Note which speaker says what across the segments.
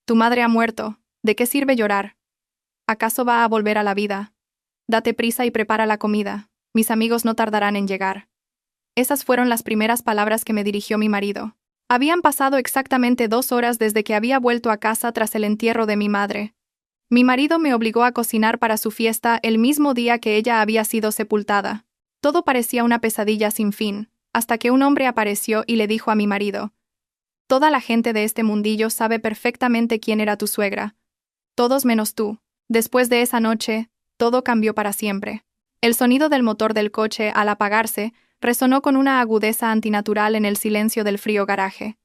Speaker 1: Tu madre ha muerto. ¿De qué sirve llorar? ¿Acaso va a volver a la vida? Date prisa y prepara la comida. Mis amigos no tardarán en llegar. Esas fueron las primeras palabras que me dirigió mi marido. Habían pasado exactamente 2 horas desde que había vuelto a casa tras el entierro de mi madre. Mi marido me obligó a cocinar para su fiesta el mismo día que ella había sido sepultada. Todo parecía una pesadilla sin fin, hasta que un hombre apareció y le dijo a mi marido: «Toda la gente de este mundillo sabe perfectamente quién era tu suegra. Todos menos tú». Después de esa noche, todo cambió para siempre. El sonido del motor del coche, al apagarse, resonó con una agudeza antinatural en el silencio del frío garaje.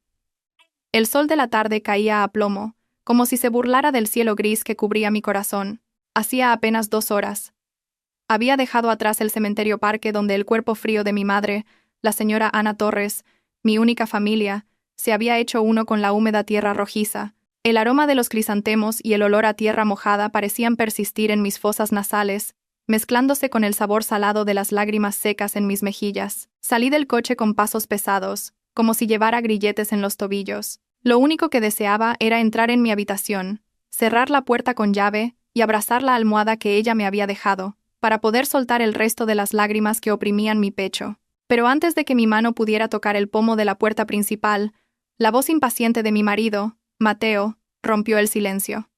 Speaker 1: El sol de la tarde caía a plomo, como si se burlara del cielo gris que cubría mi corazón. Hacía apenas 2 horas. Había dejado atrás el cementerio parque donde el cuerpo frío de mi madre, la señora Ana Torres, mi única familia, se había hecho uno con la húmeda tierra rojiza. El aroma de los crisantemos y el olor a tierra mojada parecían persistir en mis fosas nasales, mezclándose con el sabor salado de las lágrimas secas en mis mejillas. Salí del coche con pasos pesados, como si llevara grilletes en los tobillos. Lo único que deseaba era entrar en mi habitación, cerrar la puerta con llave y abrazar la almohada que ella me había dejado, para poder soltar el resto de las lágrimas que oprimían mi pecho. Pero antes de que mi mano pudiera tocar el pomo de la puerta principal, la voz impaciente de mi marido, Mateo, rompió el silencio.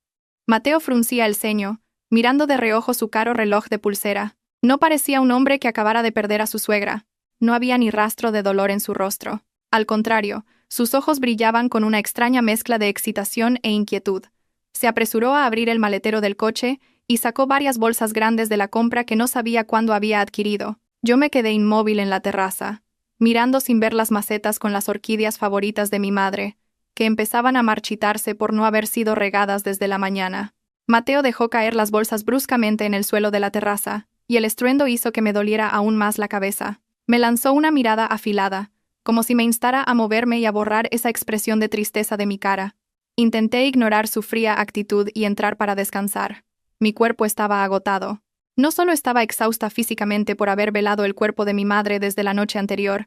Speaker 1: Mateo fruncía el ceño, mirando de reojo su caro reloj de pulsera. No parecía un hombre que acabara de perder a su suegra. No había ni rastro de dolor en su rostro. Al contrario, sus ojos brillaban con una extraña mezcla de excitación e inquietud. Se apresuró a abrir el maletero del coche y sacó varias bolsas grandes de la compra que no sabía cuándo había adquirido. Yo me quedé inmóvil en la terraza, mirando sin ver las macetas con las orquídeas favoritas de mi madre, que empezaban a marchitarse por no haber sido regadas desde la mañana. Mateo dejó caer las bolsas bruscamente en el suelo de la terraza, y el estruendo hizo que me doliera aún más la cabeza. Me lanzó una mirada afilada, como si me instara a moverme y a borrar esa expresión de tristeza de mi cara. Intenté ignorar su fría actitud y entrar para descansar. Mi cuerpo estaba agotado. No solo estaba exhausta físicamente por haber velado el cuerpo de mi madre desde la noche anterior,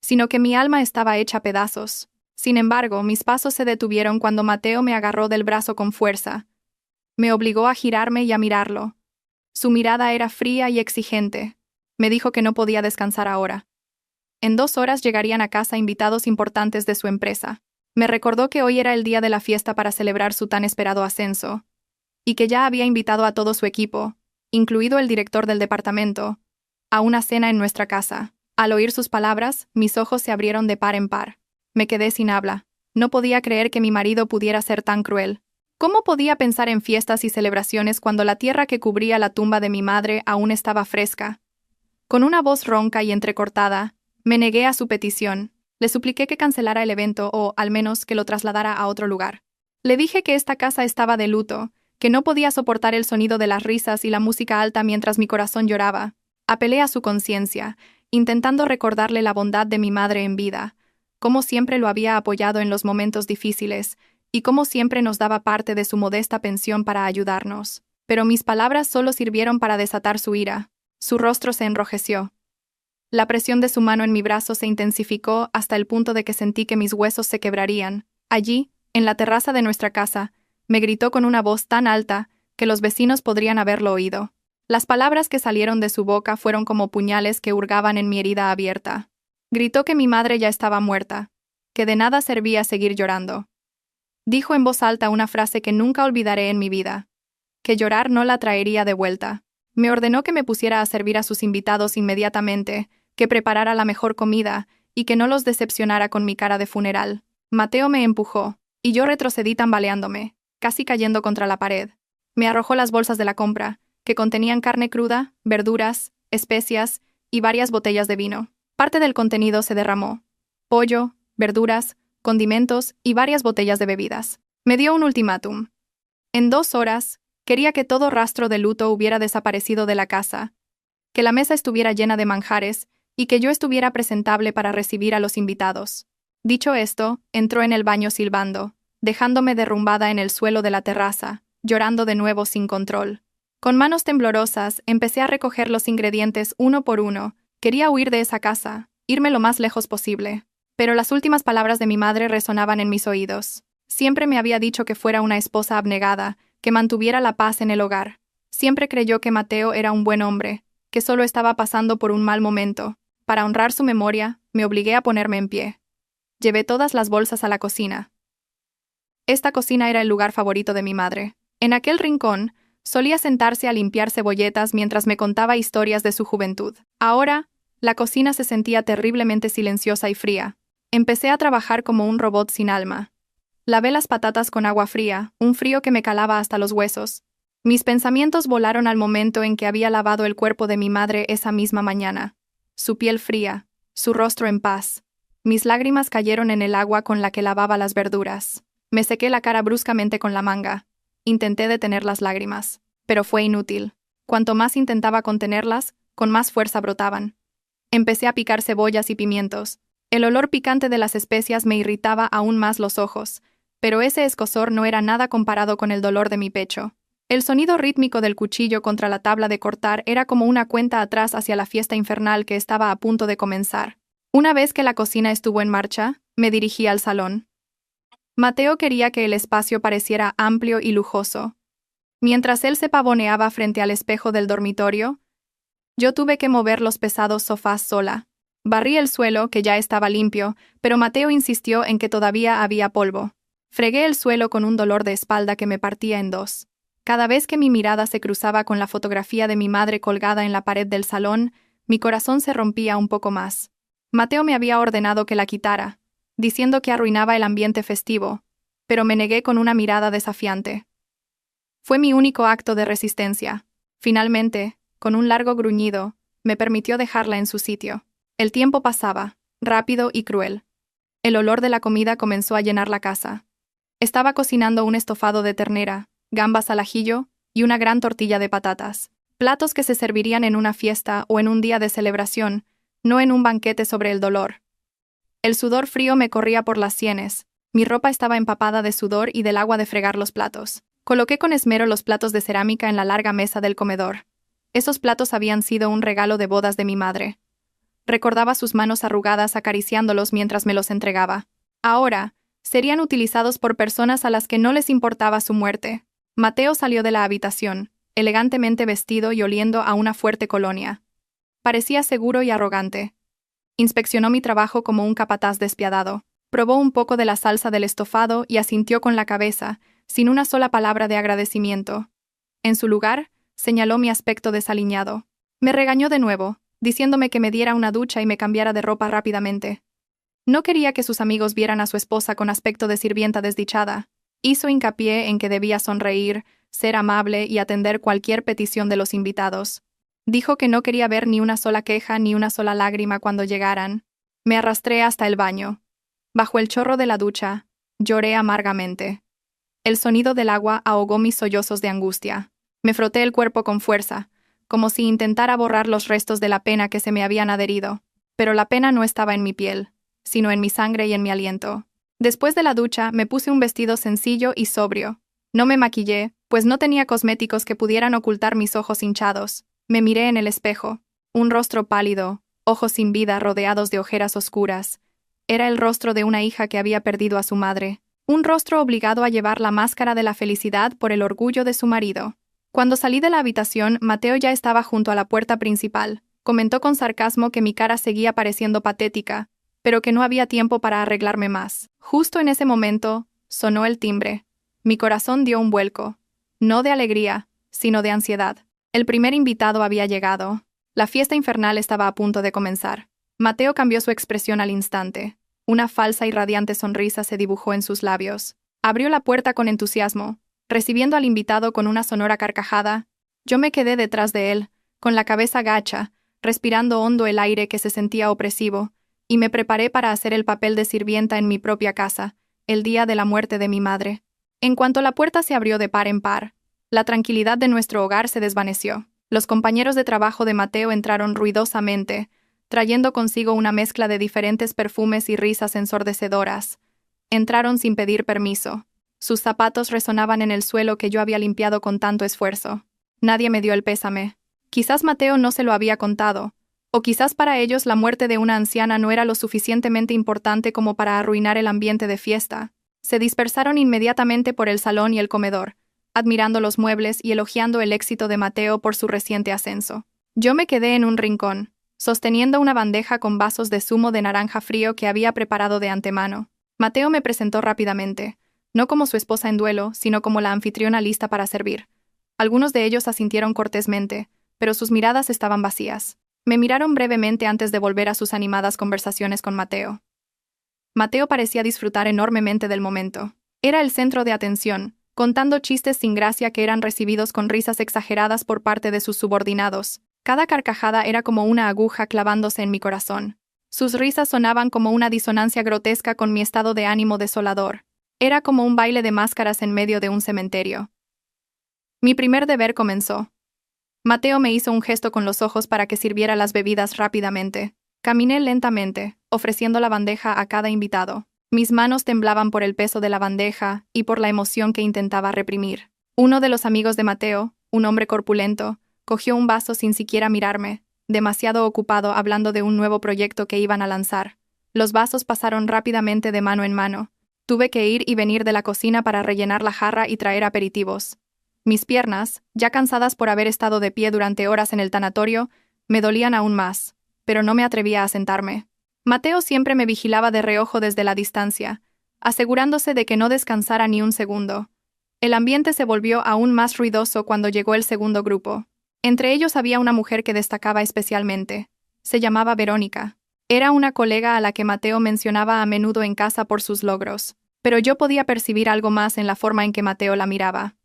Speaker 1: sino que mi alma estaba hecha pedazos. Sin embargo, mis pasos se detuvieron cuando Mateo me agarró del brazo con fuerza. Me obligó a girarme y a mirarlo. Su mirada era fría y exigente. Me dijo que no podía descansar ahora. En 2 horas llegarían a casa invitados importantes de su empresa. Me recordó que hoy era el día de la fiesta para celebrar su tan esperado ascenso, y que ya había invitado a todo su equipo, incluido el director del departamento, a una cena en nuestra casa. Al oír sus palabras, mis ojos se abrieron de par en par. Me quedé sin habla. No podía creer que mi marido pudiera ser tan cruel. ¿Cómo podía pensar en fiestas y celebraciones cuando la tierra que cubría la tumba de mi madre aún estaba fresca? Con una voz ronca y entrecortada, me negué a su petición. Le supliqué que cancelara el evento o, al menos, que lo trasladara a otro lugar. Le dije que esta casa estaba de luto, que no podía soportar el sonido de las risas y la música alta mientras mi corazón lloraba. Apelé a su conciencia, intentando recordarle la bondad de mi madre en vida, cómo siempre lo había apoyado en los momentos difíciles, y cómo siempre nos daba parte de su modesta pensión para ayudarnos. Pero mis palabras solo sirvieron para desatar su ira. Su rostro se enrojeció. La presión de su mano en mi brazo se intensificó hasta el punto de que sentí que mis huesos se quebrarían. Allí, en la terraza de nuestra casa, me gritó con una voz tan alta que los vecinos podrían haberlo oído. Las palabras que salieron de su boca fueron como puñales que hurgaban en mi herida abierta. Gritó que mi madre ya estaba muerta, que de nada servía seguir llorando. Dijo en voz alta una frase que nunca olvidaré en mi vida, que llorar no la traería de vuelta. Me ordenó que me pusiera a servir a sus invitados inmediatamente, que preparara la mejor comida y que no los decepcionara con mi cara de funeral. Mateo me empujó, y yo retrocedí tambaleándome, casi cayendo contra la pared. Me arrojó las bolsas de la compra, que contenían carne cruda, verduras, especias y varias botellas de vino. Parte del contenido se derramó: pollo, verduras, condimentos y varias botellas de bebidas. Me dio un ultimátum. En 2 horas, quería que todo rastro de luto hubiera desaparecido de la casa, que la mesa estuviera llena de manjares y que yo estuviera presentable para recibir a los invitados. Dicho esto, entró en el baño silbando, dejándome derrumbada en el suelo de la terraza, llorando de nuevo sin control. Con manos temblorosas, empecé a recoger los ingredientes uno por uno. Quería huir de esa casa, irme lo más lejos posible. Pero las últimas palabras de mi madre resonaban en mis oídos. Siempre me había dicho que fuera una esposa abnegada, que mantuviera la paz en el hogar. Siempre creyó que Mateo era un buen hombre, que solo estaba pasando por un mal momento. Para honrar su memoria, me obligué a ponerme en pie. Llevé todas las bolsas a la cocina. Esta cocina era el lugar favorito de mi madre. En aquel rincón, solía sentarse a limpiar cebolletas mientras me contaba historias de su juventud. Ahora, la cocina se sentía terriblemente silenciosa y fría. Empecé a trabajar como un robot sin alma. Lavé las patatas con agua fría, un frío que me calaba hasta los huesos. Mis pensamientos volaron al momento en que había lavado el cuerpo de mi madre esa misma mañana. Su piel fría, su rostro en paz. Mis lágrimas cayeron en el agua con la que lavaba las verduras. Me sequé la cara bruscamente con la manga. Intenté detener las lágrimas, pero fue inútil. Cuanto más intentaba contenerlas, con más fuerza brotaban. Empecé a picar cebollas y pimientos. El olor picante de las especias me irritaba aún más los ojos, pero ese escozor no era nada comparado con el dolor de mi pecho. El sonido rítmico del cuchillo contra la tabla de cortar era como una cuenta atrás hacia la fiesta infernal que estaba a punto de comenzar. Una vez que la cocina estuvo en marcha, me dirigí al salón. Mateo quería que el espacio pareciera amplio y lujoso. Mientras él se pavoneaba frente al espejo del dormitorio, yo tuve que mover los pesados sofás sola. Barrí el suelo, que ya estaba limpio, pero Mateo insistió en que todavía había polvo. Fregué el suelo con un dolor de espalda que me partía en dos. Cada vez que mi mirada se cruzaba con la fotografía de mi madre colgada en la pared del salón, mi corazón se rompía un poco más. Mateo me había ordenado que la quitara, diciendo que arruinaba el ambiente festivo, pero me negué con una mirada desafiante. Fue mi único acto de resistencia. Finalmente, con un largo gruñido, me permitió dejarla en su sitio. El tiempo pasaba, rápido y cruel. El olor de la comida comenzó a llenar la casa. Estaba cocinando un estofado de ternera, gambas al ajillo y una gran tortilla de patatas. Platos que se servirían en una fiesta o en un día de celebración, no en un banquete sobre el dolor. El sudor frío me corría por las sienes. Mi ropa estaba empapada de sudor y del agua de fregar los platos. Coloqué con esmero los platos de cerámica en la larga mesa del comedor. Esos platos habían sido un regalo de bodas de mi madre. Recordaba sus manos arrugadas acariciándolos mientras me los entregaba. Ahora, serían utilizados por personas a las que no les importaba su muerte. Mateo salió de la habitación, elegantemente vestido y oliendo a una fuerte colonia. Parecía seguro y arrogante. Inspeccionó mi trabajo como un capataz despiadado. Probó un poco de la salsa del estofado y asintió con la cabeza, sin una sola palabra de agradecimiento. En su lugar, señaló mi aspecto desaliñado. Me regañó de nuevo, diciéndome que me diera una ducha y me cambiara de ropa rápidamente. No quería que sus amigos vieran a su esposa con aspecto de sirvienta desdichada. Hizo hincapié en que debía sonreír, ser amable y atender cualquier petición de los invitados. Dijo que no quería ver ni una sola queja ni una sola lágrima cuando llegaran. Me arrastré hasta el baño. Bajo el chorro de la ducha, lloré amargamente. El sonido del agua ahogó mis sollozos de angustia. Me froté el cuerpo con fuerza, como si intentara borrar los restos de la pena que se me habían adherido. Pero la pena no estaba en mi piel, sino en mi sangre y en mi aliento. Después de la ducha, me puse un vestido sencillo y sobrio. No me maquillé, pues no tenía cosméticos que pudieran ocultar mis ojos hinchados. Me miré en el espejo. Un rostro pálido, ojos sin vida rodeados de ojeras oscuras. Era el rostro de una hija que había perdido a su madre. Un rostro obligado a llevar la máscara de la felicidad por el orgullo de su marido. Cuando salí de la habitación, Mateo ya estaba junto a la puerta principal. Comentó con sarcasmo que mi cara seguía pareciendo patética, pero que no había tiempo para arreglarme más. Justo en ese momento, sonó el timbre. Mi corazón dio un vuelco. No de alegría, sino de ansiedad. El primer invitado había llegado. La fiesta infernal estaba a punto de comenzar. Mateo cambió su expresión al instante. Una falsa y radiante sonrisa se dibujó en sus labios. Abrió la puerta con entusiasmo, recibiendo al invitado con una sonora carcajada. Yo me quedé detrás de él, con la cabeza gacha, respirando hondo el aire que se sentía opresivo, y me preparé para hacer el papel de sirvienta en mi propia casa, el día de la muerte de mi madre. En cuanto la puerta se abrió de par en par, la tranquilidad de nuestro hogar se desvaneció. Los compañeros de trabajo de Mateo entraron ruidosamente, trayendo consigo una mezcla de diferentes perfumes y risas ensordecedoras. Entraron sin pedir permiso. Sus zapatos resonaban en el suelo que yo había limpiado con tanto esfuerzo. Nadie me dio el pésame. Quizás Mateo no se lo había contado, o quizás para ellos la muerte de una anciana no era lo suficientemente importante como para arruinar el ambiente de fiesta. Se dispersaron inmediatamente por el salón y el comedor, admirando los muebles y elogiando el éxito de Mateo por su reciente ascenso. Yo me quedé en un rincón, sosteniendo una bandeja con vasos de zumo de naranja frío que había preparado de antemano. Mateo me presentó rápidamente, no como su esposa en duelo, sino como la anfitriona lista para servir. Algunos de ellos asintieron cortésmente, pero sus miradas estaban vacías. Me miraron brevemente antes de volver a sus animadas conversaciones con Mateo. Mateo parecía disfrutar enormemente del momento. Era el centro de atención, contando chistes sin gracia que eran recibidos con risas exageradas por parte de sus subordinados. Cada carcajada era como una aguja clavándose en mi corazón. Sus risas sonaban como una disonancia grotesca con mi estado de ánimo desolador. Era como un baile de máscaras en medio de un cementerio. Mi primer deber comenzó. Mateo me hizo un gesto con los ojos para que sirviera las bebidas rápidamente. Caminé lentamente, ofreciendo la bandeja a cada invitado. Mis manos temblaban por el peso de la bandeja y por la emoción que intentaba reprimir. Uno de los amigos de Mateo, un hombre corpulento, cogió un vaso sin siquiera mirarme, demasiado ocupado hablando de un nuevo proyecto que iban a lanzar. Los vasos pasaron rápidamente de mano en mano. Tuve que ir y venir de la cocina para rellenar la jarra y traer aperitivos. Mis piernas, ya cansadas por haber estado de pie durante horas en el tanatorio, me dolían aún más, pero no me atrevía a sentarme. Mateo siempre me vigilaba de reojo desde la distancia, asegurándose de que no descansara ni un segundo. El ambiente se volvió aún más ruidoso cuando llegó el segundo grupo. Entre ellos había una mujer que destacaba especialmente. Se llamaba Verónica. Era una colega a la que Mateo mencionaba a menudo en casa por sus logros, pero yo podía percibir algo más en la forma en que Mateo la miraba.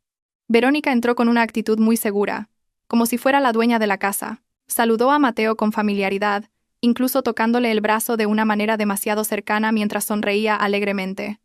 Speaker 1: Verónica entró con una actitud muy segura, como si fuera la dueña de la casa. Saludó a Mateo con familiaridad, incluso tocándole el brazo de una manera demasiado cercana mientras sonreía alegremente.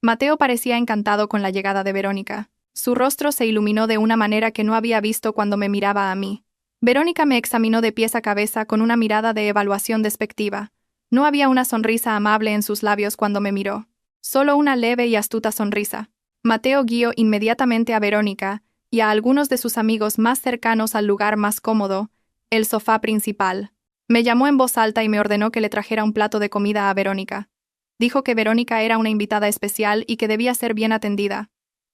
Speaker 1: Mateo parecía encantado con la llegada de Verónica. Su rostro se iluminó de una manera que no había visto cuando me miraba a mí. Verónica me examinó de pies a cabeza con una mirada de evaluación despectiva. No había una sonrisa amable en sus labios cuando me miró. Solo una leve y astuta sonrisa. Mateo guió inmediatamente a Verónica y a algunos de sus amigos más cercanos al lugar más cómodo, el sofá principal. Me llamó en voz alta y me ordenó que le trajera un plato de comida a Verónica. Dijo que Verónica era una invitada especial y que debía ser bien atendida.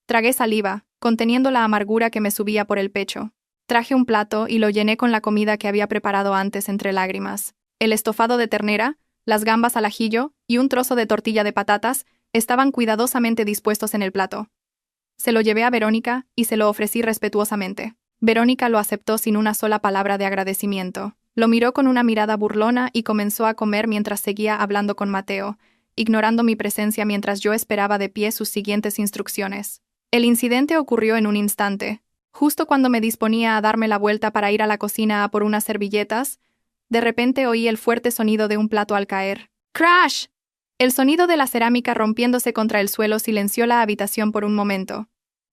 Speaker 1: Tragué saliva, conteniendo la amargura que me subía por el pecho. Traje un plato y lo llené con la comida que había preparado antes entre lágrimas. El estofado de ternera, las gambas al ajillo y un trozo de tortilla de patatas estaban cuidadosamente dispuestos en el plato. Se lo llevé a Verónica y se lo ofrecí respetuosamente. Verónica lo aceptó sin una sola palabra de agradecimiento. Lo miró con una mirada burlona y comenzó a comer mientras seguía hablando con Mateo, ignorando mi presencia mientras yo esperaba de pie sus siguientes instrucciones. El incidente ocurrió en un instante. Justo cuando me disponía a darme la vuelta para ir a la cocina a por unas servilletas, de repente oí el fuerte sonido de un plato al caer. ¡Crash! El sonido de la cerámica rompiéndose contra el suelo silenció la habitación por un momento.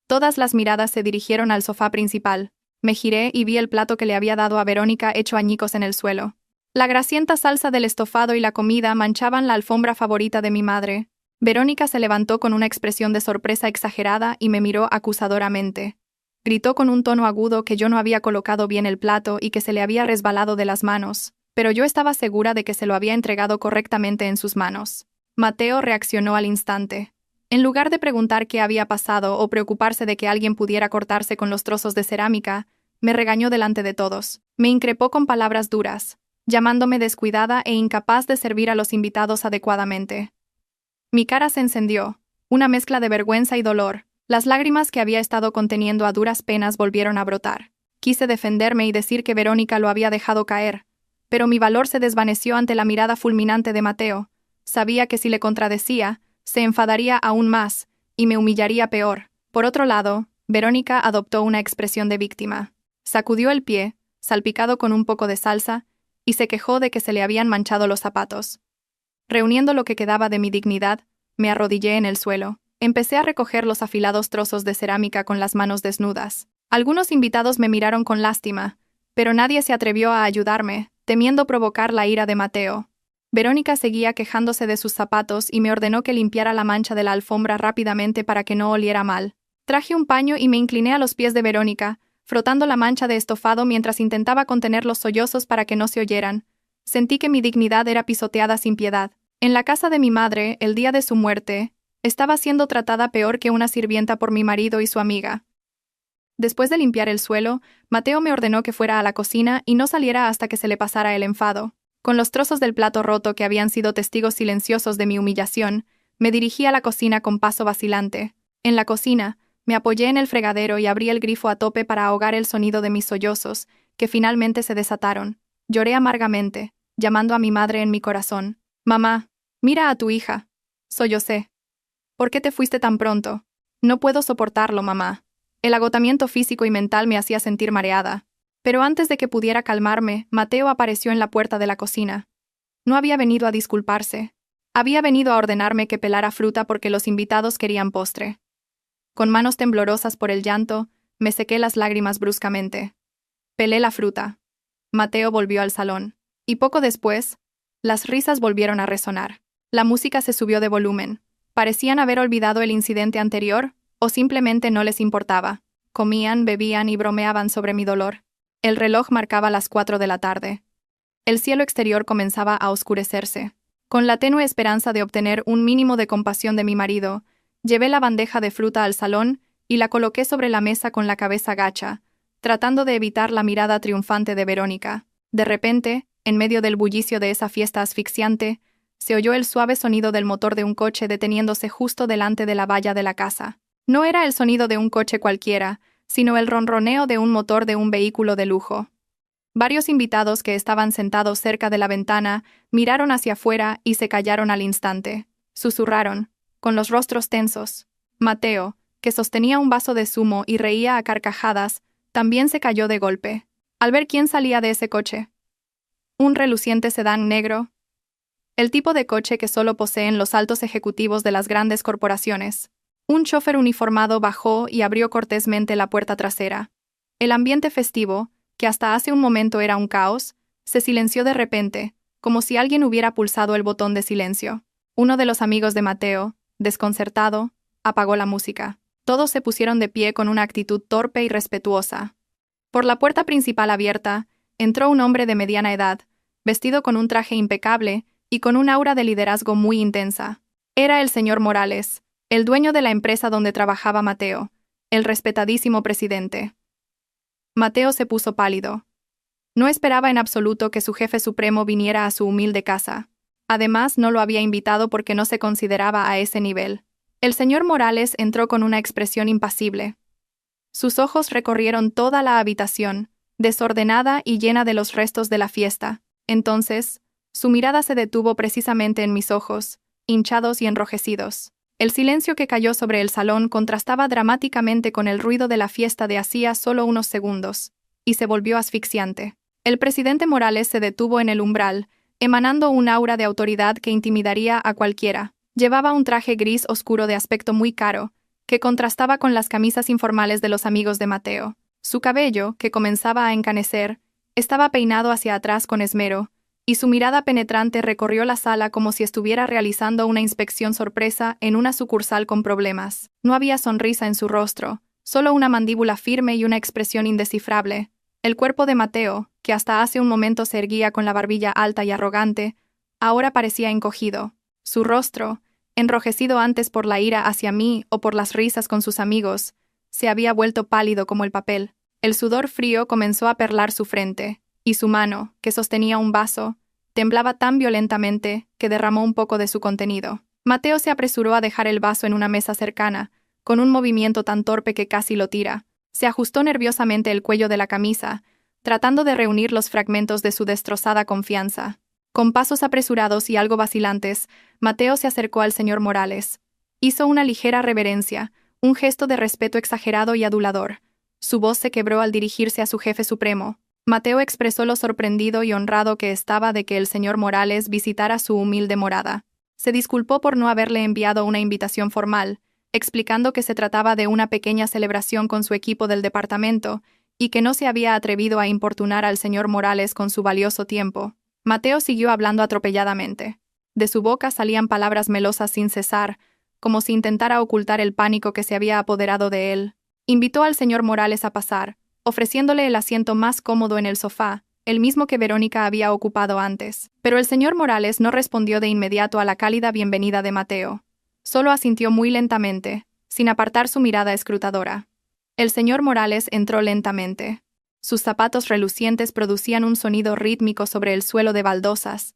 Speaker 1: Todas las miradas se dirigieron al sofá principal. Me giré y vi el plato que le había dado a Verónica hecho añicos en el suelo. La grasienta salsa del estofado y la comida manchaban la alfombra favorita de mi madre. Verónica se levantó con una expresión de sorpresa exagerada y me miró acusadoramente. Gritó con un tono agudo que yo no había colocado bien el plato y que se le había resbalado de las manos, pero yo estaba segura de que se lo había entregado correctamente en sus manos. Mateo reaccionó al instante. En lugar de preguntar qué había pasado o preocuparse de que alguien pudiera cortarse con los trozos de cerámica, me regañó delante de todos. Me increpó con palabras duras, llamándome descuidada e incapaz de servir a los invitados adecuadamente. Mi cara se encendió, una mezcla de vergüenza y dolor. Las lágrimas que había estado conteniendo a duras penas volvieron a brotar. Quise defenderme y decir que Verónica lo había dejado caer, pero mi valor se desvaneció ante la mirada fulminante de Mateo. Sabía que si le contradecía, se enfadaría aún más, y me humillaría peor. Por otro lado, Verónica adoptó una expresión de víctima. Sacudió el pie, salpicado con un poco de salsa, y se quejó de que se le habían manchado los zapatos. Reuniendo lo que quedaba de mi dignidad, me arrodillé en el suelo. Empecé a recoger los afilados trozos de cerámica con las manos desnudas. Algunos invitados me miraron con lástima, pero nadie se atrevió a ayudarme, temiendo provocar la ira de Mateo. Verónica seguía quejándose de sus zapatos y me ordenó que limpiara la mancha de la alfombra rápidamente para que no oliera mal. Traje un paño y me incliné a los pies de Verónica, frotando la mancha de estofado mientras intentaba contener los sollozos para que no se oyeran. Sentí que mi dignidad era pisoteada sin piedad. En la casa de mi madre, el día de su muerte, Estaba siendo tratada peor que una sirvienta por mi marido y su amiga. Después de limpiar el suelo, Mateo me ordenó que fuera a la cocina y no saliera hasta que se le pasara el enfado. Con los trozos del plato roto que habían sido testigos silenciosos de mi humillación, me dirigí a la cocina con paso vacilante. En la cocina, me apoyé en el fregadero y abrí el grifo a tope para ahogar el sonido de mis sollozos, que finalmente se desataron. Lloré amargamente, llamando a mi madre en mi corazón. «Mamá, mira a tu hija». Sollocé. «¿Por qué te fuiste tan pronto?» «No puedo soportarlo, mamá». El agotamiento físico y mental me hacía sentir mareada. Pero antes de que pudiera calmarme, Mateo apareció en la puerta de la cocina. No había venido a disculparse. Había venido a ordenarme que pelara fruta porque los invitados querían postre. Con manos temblorosas por el llanto, me sequé las lágrimas bruscamente. Pelé la fruta. Mateo volvió al salón. Y poco después, las risas volvieron a resonar. La música se subió de volumen. Parecían haber olvidado el incidente anterior, o simplemente no les importaba. Comían, bebían y bromeaban sobre mi dolor. El reloj marcaba las 4 de la tarde. El cielo exterior comenzaba a oscurecerse. Con la tenue esperanza de obtener un mínimo de compasión de mi marido, llevé la bandeja de fruta al salón y la coloqué sobre la mesa con la cabeza gacha, tratando de evitar la mirada triunfante de Verónica. De repente, en medio del bullicio de esa fiesta asfixiante, se oyó el suave sonido del motor de un coche deteniéndose justo delante de la valla de la casa. No era el sonido de un coche cualquiera, sino el ronroneo de un motor de un vehículo de lujo. Varios invitados que estaban sentados cerca de la ventana miraron hacia afuera y se callaron al instante. Susurraron, con los rostros tensos. Mateo, que sostenía un vaso de zumo y reía a carcajadas, también se cayó de golpe, al ver quién salía de ese coche. Un reluciente sedán negro. El tipo de coche que solo poseen los altos ejecutivos de las grandes corporaciones. Un chofer uniformado bajó y abrió cortésmente la puerta trasera. El ambiente festivo, que hasta hace un momento era un caos, se silenció de repente, como si alguien hubiera pulsado el botón de silencio. Uno de los amigos de Mateo, desconcertado, apagó la música. Todos se pusieron de pie con una actitud torpe y respetuosa. Por la puerta principal abierta, entró un hombre de mediana edad, vestido con un traje impecable y con un aura de liderazgo muy intensa. Era el señor Morales, el dueño de la empresa donde trabajaba Mateo, el respetadísimo presidente. Mateo se puso pálido. No esperaba en absoluto que su jefe supremo viniera a su humilde casa. Además, no lo había invitado porque no se consideraba a ese nivel. El señor Morales entró con una expresión impasible. Sus ojos recorrieron toda la habitación, desordenada y llena de los restos de la fiesta. Entonces, su mirada se detuvo precisamente en mis ojos, hinchados y enrojecidos. El silencio que cayó sobre el salón contrastaba dramáticamente con el ruido de la fiesta de hacía solo unos segundos, y se volvió asfixiante. El presidente Morales se detuvo en el umbral, emanando un aura de autoridad que intimidaría a cualquiera. Llevaba un traje gris oscuro de aspecto muy caro, que contrastaba con las camisas informales de los amigos de Mateo. Su cabello, que comenzaba a encanecer, estaba peinado hacia atrás con esmero, y su mirada penetrante recorrió la sala como si estuviera realizando una inspección sorpresa en una sucursal con problemas. No había sonrisa en su rostro, solo una mandíbula firme y una expresión indescifrable. El cuerpo de Mateo, que hasta hace un momento se erguía con la barbilla alta y arrogante, ahora parecía encogido. Su rostro, enrojecido antes por la ira hacia mí o por las risas con sus amigos, se había vuelto pálido como el papel. El sudor frío comenzó a perlar su frente, y su mano, que sostenía un vaso, temblaba tan violentamente que derramó un poco de su contenido. Mateo se apresuró a dejar el vaso en una mesa cercana, con un movimiento tan torpe que casi lo tira. Se ajustó nerviosamente el cuello de la camisa, tratando de reunir los fragmentos de su destrozada confianza. Con pasos apresurados y algo vacilantes, Mateo se acercó al señor Morales. Hizo una ligera reverencia, un gesto de respeto exagerado y adulador. Su voz se quebró al dirigirse a su jefe supremo. Mateo expresó lo sorprendido y honrado que estaba de que el señor Morales visitara su humilde morada. Se disculpó por no haberle enviado una invitación formal, explicando que se trataba de una pequeña celebración con su equipo del departamento y que no se había atrevido a importunar al señor Morales con su valioso tiempo. Mateo siguió hablando atropelladamente. De su boca salían palabras melosas sin cesar, como si intentara ocultar el pánico que se había apoderado de él. Invitó al señor Morales a pasar, ofreciéndole el asiento más cómodo en el sofá, el mismo que Verónica había ocupado antes. Pero el señor Morales no respondió de inmediato a la cálida bienvenida de Mateo. Solo asintió muy lentamente, sin apartar su mirada escrutadora. El señor Morales entró lentamente. Sus zapatos relucientes producían un sonido rítmico sobre el suelo de baldosas.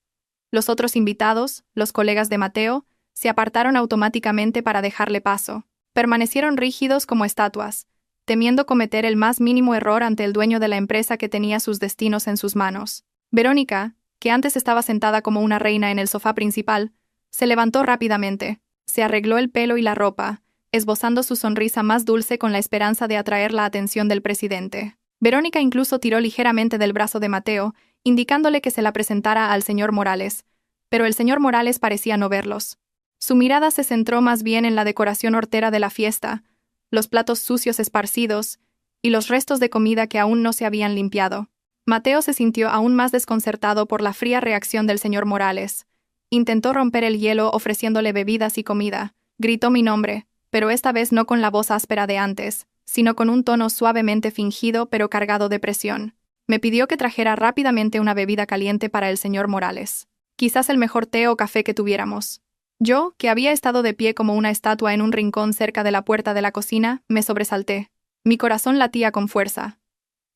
Speaker 1: Los otros invitados, los colegas de Mateo, se apartaron automáticamente para dejarle paso. Permanecieron rígidos como estatuas, temiendo cometer el más mínimo error ante el dueño de la empresa que tenía sus destinos en sus manos. Verónica, que antes estaba sentada como una reina en el sofá principal, se levantó rápidamente, se arregló el pelo y la ropa, esbozando su sonrisa más dulce con la esperanza de atraer la atención del presidente. Verónica incluso tiró ligeramente del brazo de Mateo, indicándole que se la presentara al señor Morales, pero el señor Morales parecía no verlos. Su mirada se centró más bien en la decoración hortera de la fiesta, los platos sucios esparcidos y los restos de comida que aún no se habían limpiado. Mateo se sintió aún más desconcertado por la fría reacción del señor Morales. Intentó romper el hielo ofreciéndole bebidas y comida. Gritó mi nombre, pero esta vez no con la voz áspera de antes, sino con un tono suavemente fingido pero cargado de presión. Me pidió que trajera rápidamente una bebida caliente para el señor Morales. Quizás el mejor té o café que tuviéramos. Yo, que había estado de pie como una estatua en un rincón cerca de la puerta de la cocina, me sobresalté. Mi corazón latía con fuerza.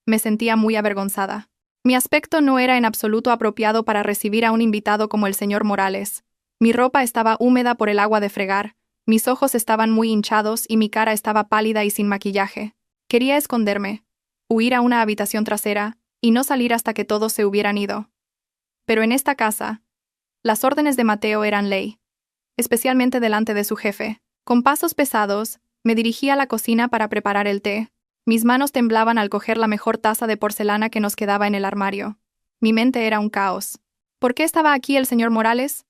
Speaker 1: Me sentía muy avergonzada. Mi aspecto no era en absoluto apropiado para recibir a un invitado como el señor Morales. Mi ropa estaba húmeda por el agua de fregar, mis ojos estaban muy hinchados y mi cara estaba pálida y sin maquillaje. Quería esconderme, huir a una habitación trasera y no salir hasta que todos se hubieran ido. Pero en esta casa, las órdenes de Mateo eran ley, especialmente delante de su jefe. Con pasos pesados, me dirigí a la cocina para preparar el té. Mis manos temblaban al coger la mejor taza de porcelana que nos quedaba en el armario. Mi mente era un caos. ¿Por qué estaba aquí el señor Morales?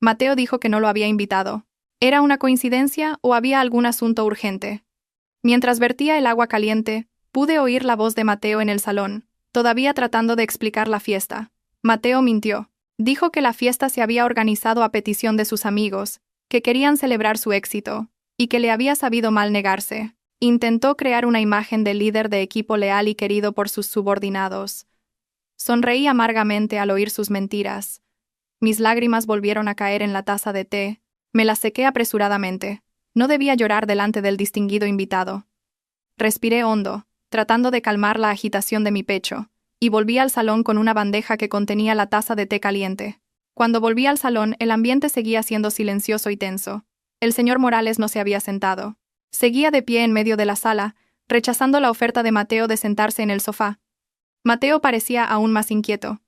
Speaker 1: Mateo dijo que no lo había invitado. ¿Era una coincidencia o había algún asunto urgente? Mientras vertía el agua caliente, pude oír la voz de Mateo en el salón, todavía tratando de explicar la fiesta. Mateo mintió. Dijo que la fiesta se había organizado a petición de sus amigos, que querían celebrar su éxito, y que le había sabido mal negarse. Intentó crear una imagen de líder de equipo leal y querido por sus subordinados. Sonreí amargamente al oír sus mentiras. Mis lágrimas volvieron a caer en la taza de té. Me las sequé apresuradamente. No debía llorar delante del distinguido invitado. Respiré hondo, tratando de calmar la agitación de mi pecho, y volví al salón con una bandeja que contenía la taza de té caliente. Cuando volví al salón, el ambiente seguía siendo silencioso y tenso. El señor Morales no se había sentado. Seguía de pie en medio de la sala, rechazando la oferta de Mateo de sentarse en el sofá. Mateo parecía aún más inquieto.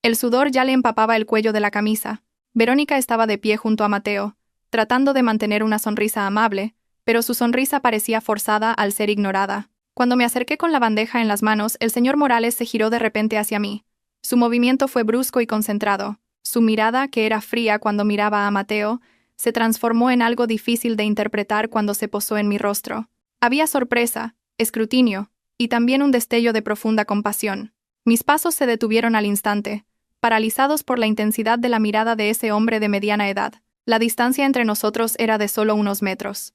Speaker 1: El sudor ya le empapaba el cuello de la camisa. Verónica estaba de pie junto a Mateo, tratando de mantener una sonrisa amable, pero su sonrisa parecía forzada al ser ignorada. Cuando me acerqué con la bandeja en las manos, el señor Morales se giró de repente hacia mí. Su movimiento fue brusco y concentrado. Su mirada, que era fría cuando miraba a Mateo, se transformó en algo difícil de interpretar cuando se posó en mi rostro. Había sorpresa, escrutinio, y también un destello de profunda compasión. Mis pasos se detuvieron al instante, paralizados por la intensidad de la mirada de ese hombre de mediana edad. La distancia entre nosotros era de solo unos metros.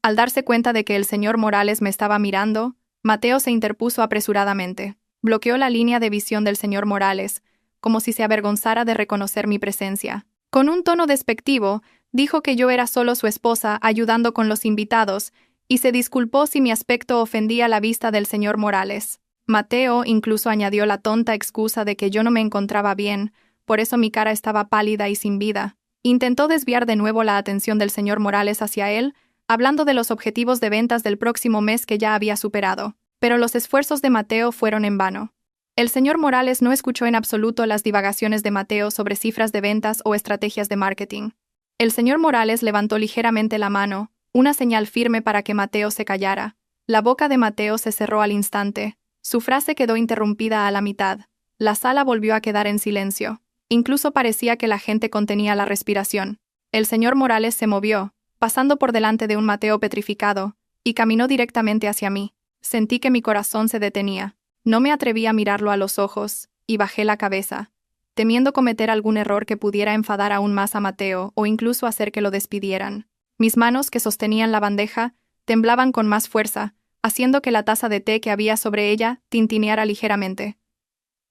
Speaker 1: Al darse cuenta de que el señor Morales me estaba mirando, Mateo se interpuso apresuradamente. Bloqueó la línea de visión del señor Morales, como si se avergonzara de reconocer mi presencia. Con un tono despectivo, dijo que yo era solo su esposa ayudando con los invitados, y se disculpó si mi aspecto ofendía la vista del señor Morales. Mateo incluso añadió la tonta excusa de que yo no me encontraba bien, por eso mi cara estaba pálida y sin vida. Intentó desviar de nuevo la atención del señor Morales hacia él, hablando de los objetivos de ventas del próximo mes que ya había superado. Pero los esfuerzos de Mateo fueron en vano. El señor Morales no escuchó en absoluto las divagaciones de Mateo sobre cifras de ventas o estrategias de marketing. El señor Morales levantó ligeramente la mano, una señal firme para que Mateo se callara. La boca de Mateo se cerró al instante. Su frase quedó interrumpida a la mitad. La sala volvió a quedar en silencio. Incluso parecía que la gente contenía la respiración. El señor Morales se movió, pasando por delante de un Mateo petrificado, y caminó directamente hacia mí. Sentí que mi corazón se detenía. No me atreví a mirarlo a los ojos, y bajé la cabeza, temiendo cometer algún error que pudiera enfadar aún más a Mateo o incluso hacer que lo despidieran. Mis manos, que sostenían la bandeja, temblaban con más fuerza, haciendo que la taza de té que había sobre ella tintineara ligeramente.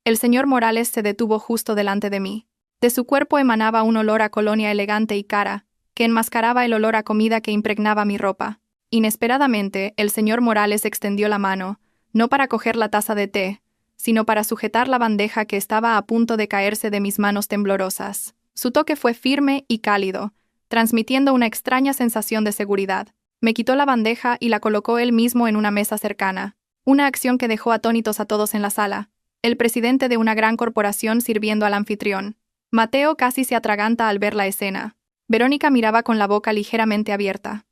Speaker 1: El señor Morales se detuvo justo delante de mí. De su cuerpo emanaba un olor a colonia elegante y cara, que enmascaraba el olor a comida que impregnaba mi ropa. Inesperadamente, el señor Morales extendió la mano, no para coger la taza de té, sino para sujetar la bandeja que estaba a punto de caerse de mis manos temblorosas. Su toque fue firme y cálido, transmitiendo una extraña sensación de seguridad. Me quitó la bandeja y la colocó él mismo en una mesa cercana, una acción que dejó atónitos a todos en la sala. El presidente de una gran corporación sirviendo al anfitrión. Mateo casi se atraganta al ver la escena. Verónica miraba con la boca ligeramente abierta.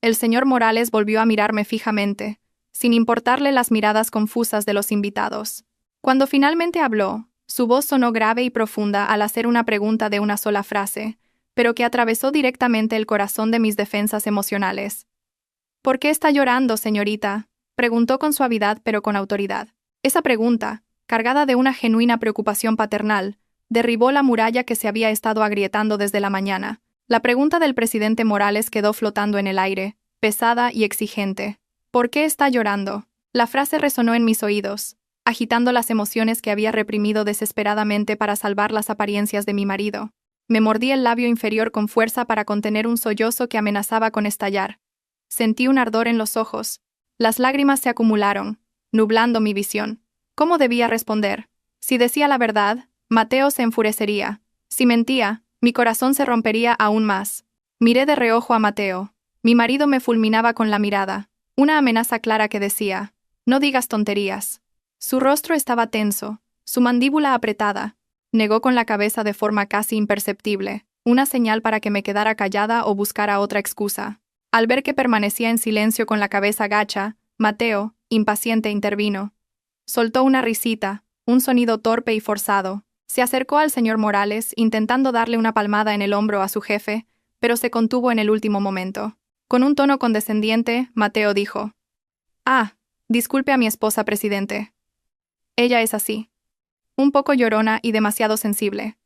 Speaker 1: El señor Morales volvió a mirarme fijamente, sin importarle las miradas confusas de los invitados. Cuando finalmente habló, su voz sonó grave y profunda al hacer una pregunta de una sola frase, pero que atravesó directamente el corazón de mis defensas emocionales. «¿Por qué está llorando, señorita?», preguntó con suavidad pero con autoridad. Esa pregunta, cargada de una genuina preocupación paternal, derribó la muralla que se había estado agrietando desde la mañana. La pregunta del presidente Morales quedó flotando en el aire, pesada y exigente. «¿Por qué está llorando?». La frase resonó en mis oídos, agitando las emociones que había reprimido desesperadamente para salvar las apariencias de mi marido. Me mordí el labio inferior con fuerza para contener un sollozo que amenazaba con estallar. Sentí un ardor en los ojos. Las lágrimas se acumularon, nublando mi visión. ¿Cómo debía responder? Si decía la verdad, Mateo se enfurecería. Si mentía, mi corazón se rompería aún más. Miré de reojo a Mateo. Mi marido me fulminaba con la mirada, una amenaza clara que decía: «No digas tonterías». Su rostro estaba tenso, su mandíbula apretada. Negó con la cabeza de forma casi imperceptible, una señal para que me quedara callada o buscara otra excusa. Al ver que permanecía en silencio con la cabeza gacha, Mateo, impaciente, intervino. Soltó una risita, un sonido torpe y forzado. Se acercó al señor Morales, intentando darle una palmada en el hombro a su jefe, pero se contuvo en el último momento. Con un tono condescendiente, Mateo dijo: «Ah, disculpe a mi esposa, presidente. Ella es así. Un poco llorona y demasiado sensible.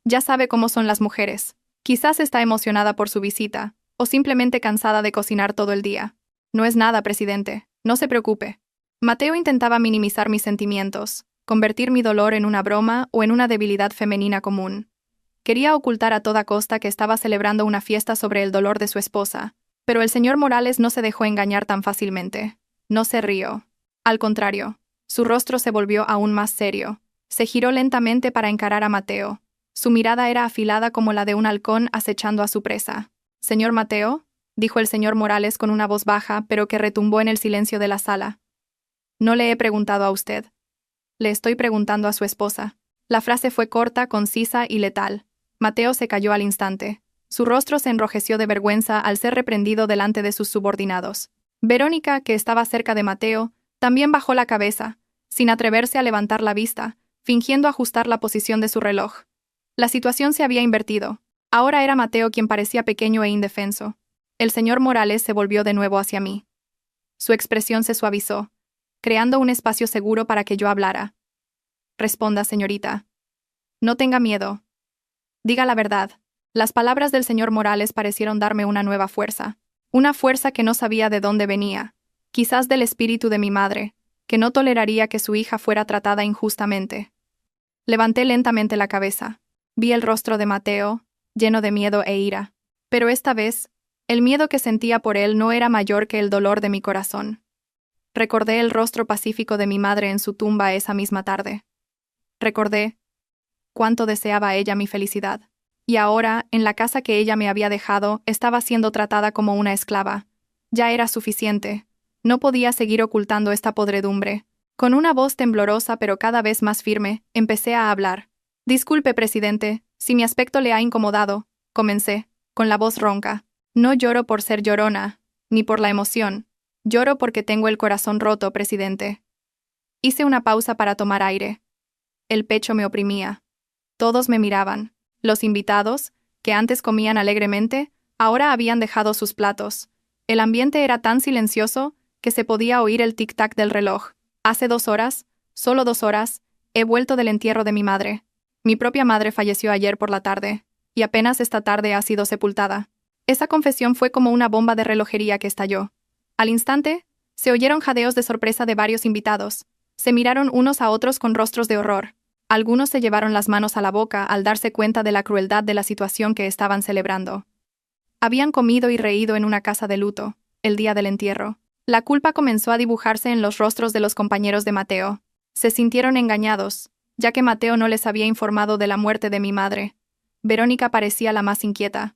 Speaker 1: Ya sabe cómo son las mujeres. Quizás está emocionada por su visita, o simplemente cansada de cocinar todo el día. No es nada, presidente. No se preocupe». Mateo intentaba minimizar mis sentimientos, convertir mi dolor en una broma o en una debilidad femenina común. Quería ocultar a toda costa que estaba celebrando una fiesta sobre el dolor de su esposa, pero el señor Morales no se dejó engañar tan fácilmente. No se rió. Al contrario, su rostro se volvió aún más serio. Se giró lentamente para encarar a Mateo. Su mirada era afilada como la de un halcón acechando a su presa. «Señor Mateo», dijo el señor Morales con una voz baja, pero que retumbó en el silencio de la sala. «No le he preguntado a usted. Le estoy preguntando a su esposa». La frase fue corta, concisa y letal. Mateo se calló al instante. Su rostro se enrojeció de vergüenza al ser reprendido delante de sus subordinados. Verónica, que estaba cerca de Mateo, también bajó la cabeza, sin atreverse a levantar la vista, fingiendo ajustar la posición de su reloj. La situación se había invertido. Ahora era Mateo quien parecía pequeño e indefenso. El señor Morales se volvió de nuevo hacia mí. Su expresión se suavizó, creando un espacio seguro para que yo hablara. «Responda, señorita. No tenga miedo. Diga la verdad». Las palabras del señor Morales parecieron darme una nueva fuerza. Una fuerza que no sabía de dónde venía. Quizás del espíritu de mi madre, que no toleraría que su hija fuera tratada injustamente. Levanté lentamente la cabeza. Vi el rostro de Mateo, lleno de miedo e ira. Pero esta vez, el miedo que sentía por él no era mayor que el dolor de mi corazón. Recordé el rostro pacífico de mi madre en su tumba esa misma tarde. Recordé cuánto deseaba ella mi felicidad. Y ahora, en la casa que ella me había dejado, estaba siendo tratada como una esclava. Ya era suficiente. No podía seguir ocultando esta podredumbre. Con una voz temblorosa pero cada vez más firme, empecé a hablar. «Disculpe, presidente, si mi aspecto le ha incomodado», comencé, con la voz ronca. «No lloro por ser llorona, ni por la emoción. Lloro porque tengo el corazón roto, presidente». Hice una pausa para tomar aire. El pecho me oprimía. Todos me miraban. Los invitados, que antes comían alegremente, ahora habían dejado sus platos. El ambiente era tan silencioso que se podía oír el tic-tac del reloj. Hace 2 horas, solo 2 horas, he vuelto del entierro de mi madre. Mi propia madre falleció ayer por la tarde, y apenas esta tarde ha sido sepultada. Esa confesión fue como una bomba de relojería que estalló. Al instante, se oyeron jadeos de sorpresa de varios invitados. Se miraron unos a otros con rostros de horror. Algunos se llevaron las manos a la boca al darse cuenta de la crueldad de la situación que estaban celebrando. Habían comido y reído en una casa de luto, el día del entierro. La culpa comenzó a dibujarse en los rostros de los compañeros de Mateo. Se sintieron engañados, ya que Mateo no les había informado de la muerte de mi madre. Verónica parecía la más inquieta.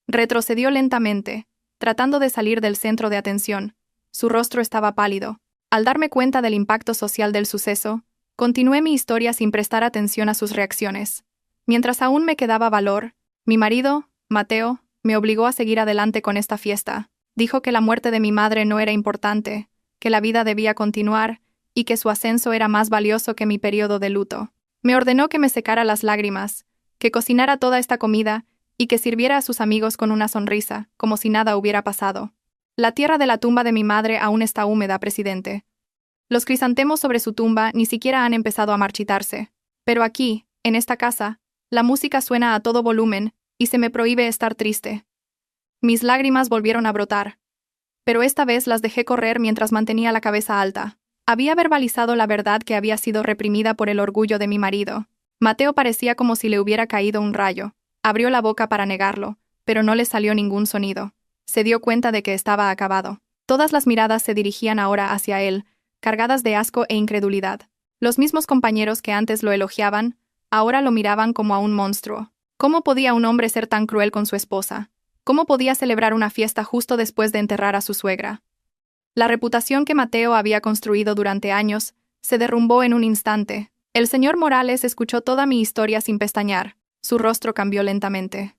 Speaker 1: Retrocedió lentamente, tratando de salir del centro de atención. Su rostro estaba pálido. Al darme cuenta del impacto social del suceso, continué mi historia sin prestar atención a sus reacciones. Mientras aún me quedaba valor, mi marido, Mateo, me obligó a seguir adelante con esta fiesta. Dijo que la muerte de mi madre no era importante, que la vida debía continuar y que su ascenso era más valioso que mi periodo de luto. Me ordenó que me secara las lágrimas, que cocinara toda esta comida y que sirviera a sus amigos con una sonrisa, como si nada hubiera pasado. La tierra de la tumba de mi madre aún está húmeda, presidente. Los crisantemos sobre su tumba ni siquiera han empezado a marchitarse. Pero aquí, en esta casa, la música suena a todo volumen y se me prohíbe estar triste. Mis lágrimas volvieron a brotar. Pero esta vez las dejé correr mientras mantenía la cabeza alta. Había verbalizado la verdad que había sido reprimida por el orgullo de mi marido. Mateo parecía como si le hubiera caído un rayo. Abrió la boca para negarlo, pero no le salió ningún sonido. Se dio cuenta de que estaba acabado. Todas las miradas se dirigían ahora hacia él, cargadas de asco e incredulidad. Los mismos compañeros que antes lo elogiaban, ahora lo miraban como a un monstruo. ¿Cómo podía un hombre ser tan cruel con su esposa? ¿Cómo podía celebrar una fiesta justo después de enterrar a su suegra? La reputación que Mateo había construido durante años se derrumbó en un instante. El señor Morales escuchó toda mi historia sin pestañear. Su rostro cambió lentamente.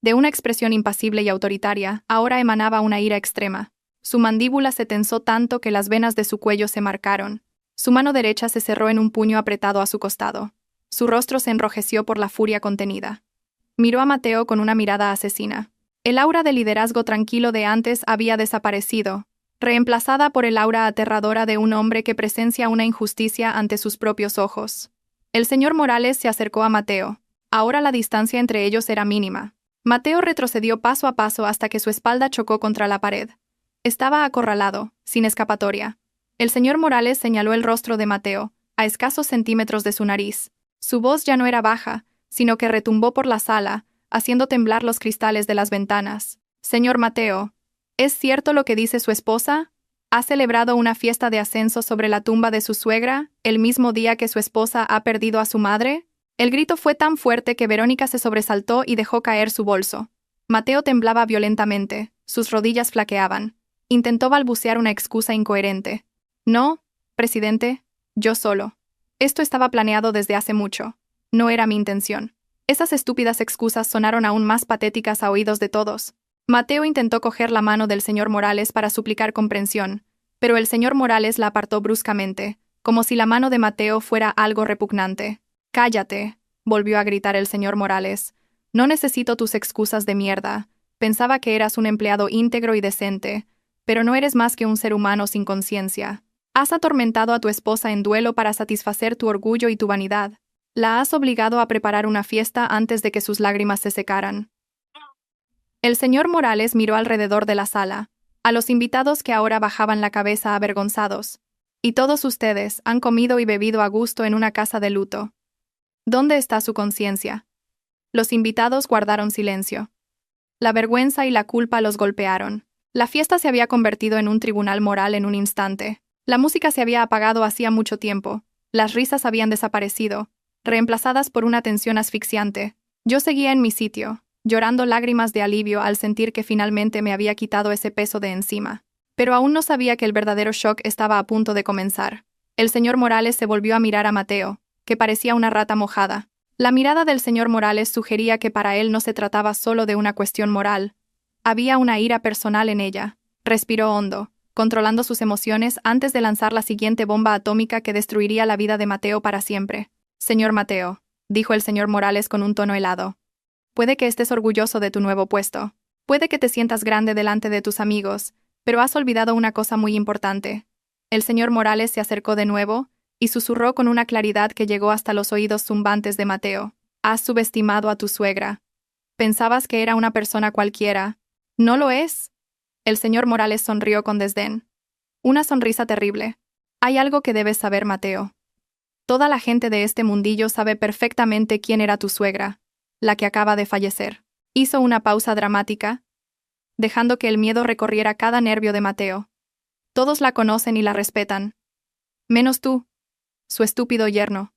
Speaker 1: De una expresión impasible y autoritaria, ahora emanaba una ira extrema. Su mandíbula se tensó tanto que las venas de su cuello se marcaron. Su mano derecha se cerró en un puño apretado a su costado. Su rostro se enrojeció por la furia contenida. Miró a Mateo con una mirada asesina. El aura de liderazgo tranquilo de antes había desaparecido, reemplazada por el aura aterradora de un hombre que presencia una injusticia ante sus propios ojos. El señor Morales se acercó a Mateo. Ahora la distancia entre ellos era mínima. Mateo retrocedió paso a paso hasta que su espalda chocó contra la pared. Estaba acorralado, sin escapatoria. El señor Morales señaló el rostro de Mateo, a escasos centímetros de su nariz. Su voz ya no era baja, sino que retumbó por la sala, haciendo temblar los cristales de las ventanas. Señor Mateo, ¿es cierto lo que dice su esposa? ¿Ha celebrado una fiesta de ascenso sobre la tumba de su suegra, el mismo día que su esposa ha perdido a su madre? El grito fue tan fuerte que Verónica se sobresaltó y dejó caer su bolso. Mateo temblaba violentamente, sus rodillas flaqueaban. Intentó balbucear una excusa incoherente. No, presidente, yo solo. Esto estaba planeado desde hace mucho. No era mi intención. Esas estúpidas excusas sonaron aún más patéticas a oídos de todos. Mateo intentó coger la mano del señor Morales para suplicar comprensión, pero el señor Morales la apartó bruscamente, como si la mano de Mateo fuera algo repugnante. «Cállate», volvió a gritar el señor Morales. «No necesito tus excusas de mierda. Pensaba que eras un empleado íntegro y decente, pero no eres más que un ser humano sin conciencia. Has atormentado a tu esposa en duelo para satisfacer tu orgullo y tu vanidad. La has obligado a preparar una fiesta antes de que sus lágrimas se secaran». El señor Morales miró alrededor de la sala, a los invitados que ahora bajaban la cabeza avergonzados. «Y todos ustedes han comido y bebido a gusto en una casa de luto. ¿Dónde está su conciencia?» Los invitados guardaron silencio. La vergüenza y la culpa los golpearon. La fiesta se había convertido en un tribunal moral en un instante. La música se había apagado hacía mucho tiempo. Las risas habían desaparecido, reemplazadas por una tensión asfixiante. Yo seguía en mi sitio, llorando lágrimas de alivio al sentir que finalmente me había quitado ese peso de encima. Pero aún no sabía que el verdadero shock estaba a punto de comenzar. El señor Morales se volvió a mirar a Mateo, que parecía una rata mojada. La mirada del señor Morales sugería que para él no se trataba solo de una cuestión moral. Había una ira personal en ella. Respiró hondo, controlando sus emociones antes de lanzar la siguiente bomba atómica que destruiría la vida de Mateo para siempre. «Señor Mateo», dijo el señor Morales con un tono helado. «Puede que estés orgulloso de tu nuevo puesto. Puede que te sientas grande delante de tus amigos, pero has olvidado una cosa muy importante». El señor Morales se acercó de nuevo y susurró con una claridad que llegó hasta los oídos zumbantes de Mateo. «Has subestimado a tu suegra. Pensabas que era una persona cualquiera. ¿No lo es?» El señor Morales sonrió con desdén. Una sonrisa terrible. «Hay algo que debes saber, Mateo. Toda la gente de este mundillo sabe perfectamente quién era tu suegra, la que acaba de fallecer. Hizo una pausa dramática, dejando que el miedo recorriera cada nervio de Mateo. Todos la conocen y la respetan. Menos tú, su estúpido yerno.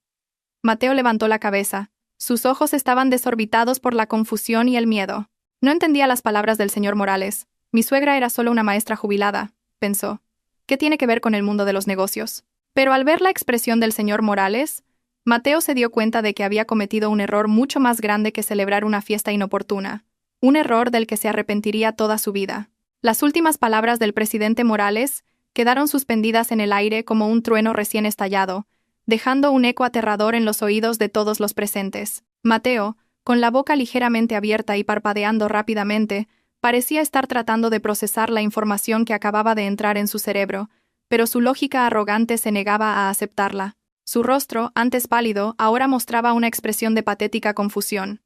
Speaker 1: Mateo levantó la cabeza. Sus ojos estaban desorbitados por la confusión y el miedo. No entendía las palabras del señor Morales. Mi suegra era solo una maestra jubilada, pensó. ¿Qué tiene que ver con el mundo de los negocios? Pero al ver la expresión del señor Morales, Mateo se dio cuenta de que había cometido un error mucho más grande que celebrar una fiesta inoportuna. Un error del que se arrepentiría toda su vida. Las últimas palabras del presidente Morales quedaron suspendidas en el aire como un trueno recién estallado, dejando un eco aterrador en los oídos de todos los presentes. Mateo, con la boca ligeramente abierta y parpadeando rápidamente, parecía estar tratando de procesar la información que acababa de entrar en su cerebro, pero su lógica arrogante se negaba a aceptarla. Su rostro, antes pálido, ahora mostraba una expresión de patética confusión.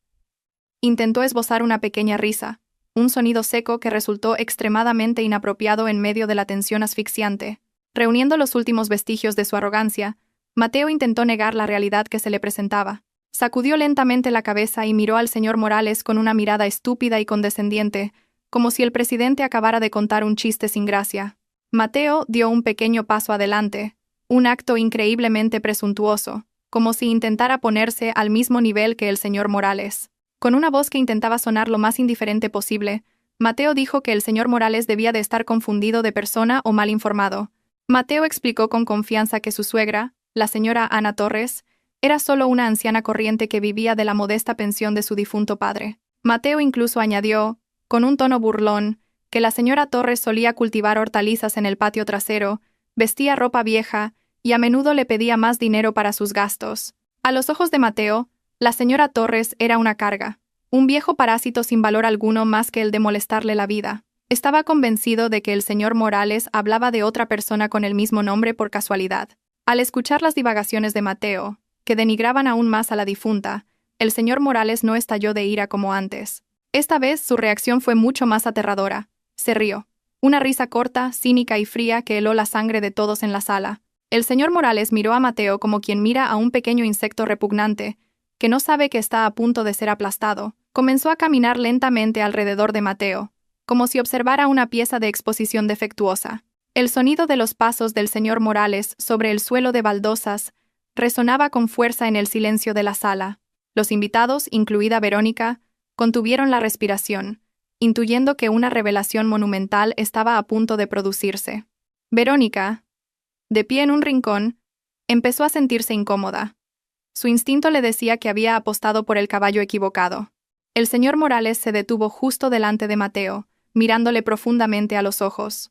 Speaker 1: Intentó esbozar una pequeña risa, un sonido seco que resultó extremadamente inapropiado en medio de la tensión asfixiante. Reuniendo los últimos vestigios de su arrogancia, Mateo intentó negar la realidad que se le presentaba. Sacudió lentamente la cabeza y miró al señor Morales con una mirada estúpida y condescendiente, como si el presidente acabara de contar un chiste sin gracia. Mateo dio un pequeño paso adelante, un acto increíblemente presuntuoso, como si intentara ponerse al mismo nivel que el señor Morales. Con una voz que intentaba sonar lo más indiferente posible, Mateo dijo que el señor Morales debía de estar confundido de persona o mal informado. Mateo explicó con confianza que su suegra, la señora Ana Torres, era solo una anciana corriente que vivía de la modesta pensión de su difunto padre. Mateo incluso añadió, con un tono burlón, que la señora Torres solía cultivar hortalizas en el patio trasero, vestía ropa vieja y a menudo le pedía más dinero para sus gastos. A los ojos de Mateo, la señora Torres era una carga, un viejo parásito sin valor alguno más que el de molestarle la vida. Estaba convencido de que el señor Morales hablaba de otra persona con el mismo nombre por casualidad. Al escuchar las divagaciones de Mateo, que denigraban aún más a la difunta, el señor Morales no estalló de ira como antes. Esta vez su reacción fue mucho más aterradora. Se rió. Una risa corta, cínica y fría que heló la sangre de todos en la sala. El señor Morales miró a Mateo como quien mira a un pequeño insecto repugnante, que no sabe que está a punto de ser aplastado. Comenzó a caminar lentamente alrededor de Mateo, como si observara una pieza de exposición defectuosa. El sonido de los pasos del señor Morales sobre el suelo de baldosas resonaba con fuerza en el silencio de la sala. Los invitados, incluida Verónica, contuvieron la respiración, intuyendo que una revelación monumental estaba a punto de producirse. Verónica, de pie en un rincón, empezó a sentirse incómoda. Su instinto le decía que había apostado por el caballo equivocado. El señor Morales se detuvo justo delante de Mateo, mirándole profundamente a los ojos.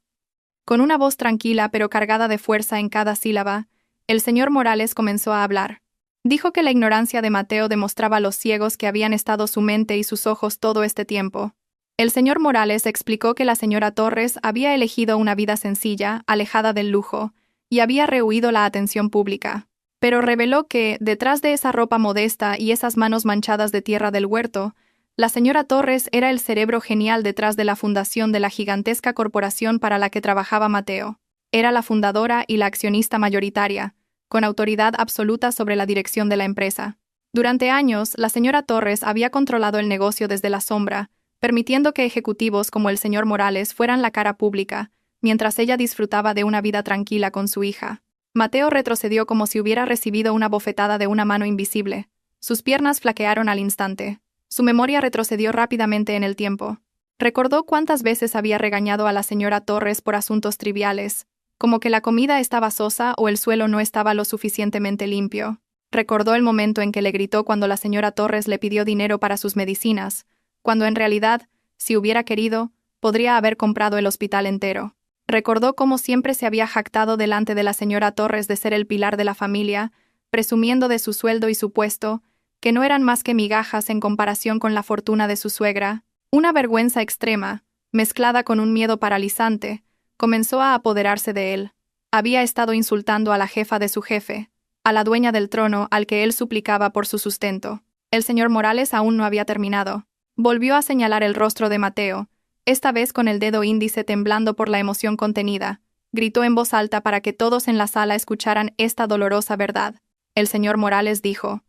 Speaker 1: Con una voz tranquila pero cargada de fuerza en cada sílaba, el señor Morales comenzó a hablar. Dijo que la ignorancia de Mateo demostraba los ciegos que habían estado su mente y sus ojos todo este tiempo. El señor Morales explicó que la señora Torres había elegido una vida sencilla, alejada del lujo, y había rehuido la atención pública. Pero reveló que, detrás de esa ropa modesta y esas manos manchadas de tierra del huerto, la señora Torres era el cerebro genial detrás de la fundación de la gigantesca corporación para la que trabajaba Mateo. Era la fundadora y la accionista mayoritaria, con autoridad absoluta sobre la dirección de la empresa. Durante años, la señora Torres había controlado el negocio desde la sombra, permitiendo que ejecutivos como el señor Morales fueran la cara pública, mientras ella disfrutaba de una vida tranquila con su hija. Mateo retrocedió como si hubiera recibido una bofetada de una mano invisible. Sus piernas flaquearon al instante. Su memoria retrocedió rápidamente en el tiempo. Recordó cuántas veces había regañado a la señora Torres por asuntos triviales, como que la comida estaba sosa o el suelo no estaba lo suficientemente limpio. Recordó el momento en que le gritó cuando la señora Torres le pidió dinero para sus medicinas, cuando en realidad, si hubiera querido, podría haber comprado el hospital entero. Recordó cómo siempre se había jactado delante de la señora Torres de ser el pilar de la familia, presumiendo de su sueldo y su puesto, que no eran más que migajas en comparación con la fortuna de su suegra. Una vergüenza extrema, mezclada con un miedo paralizante, comenzó a apoderarse de él. Había estado insultando a la jefa de su jefe, a la dueña del trono al que él suplicaba por su sustento. El señor Morales aún no había terminado. Volvió a señalar el rostro de Mateo, esta vez con el dedo índice temblando por la emoción contenida. Gritó en voz alta para que todos en la sala escucharan esta dolorosa verdad. El señor Morales dijo: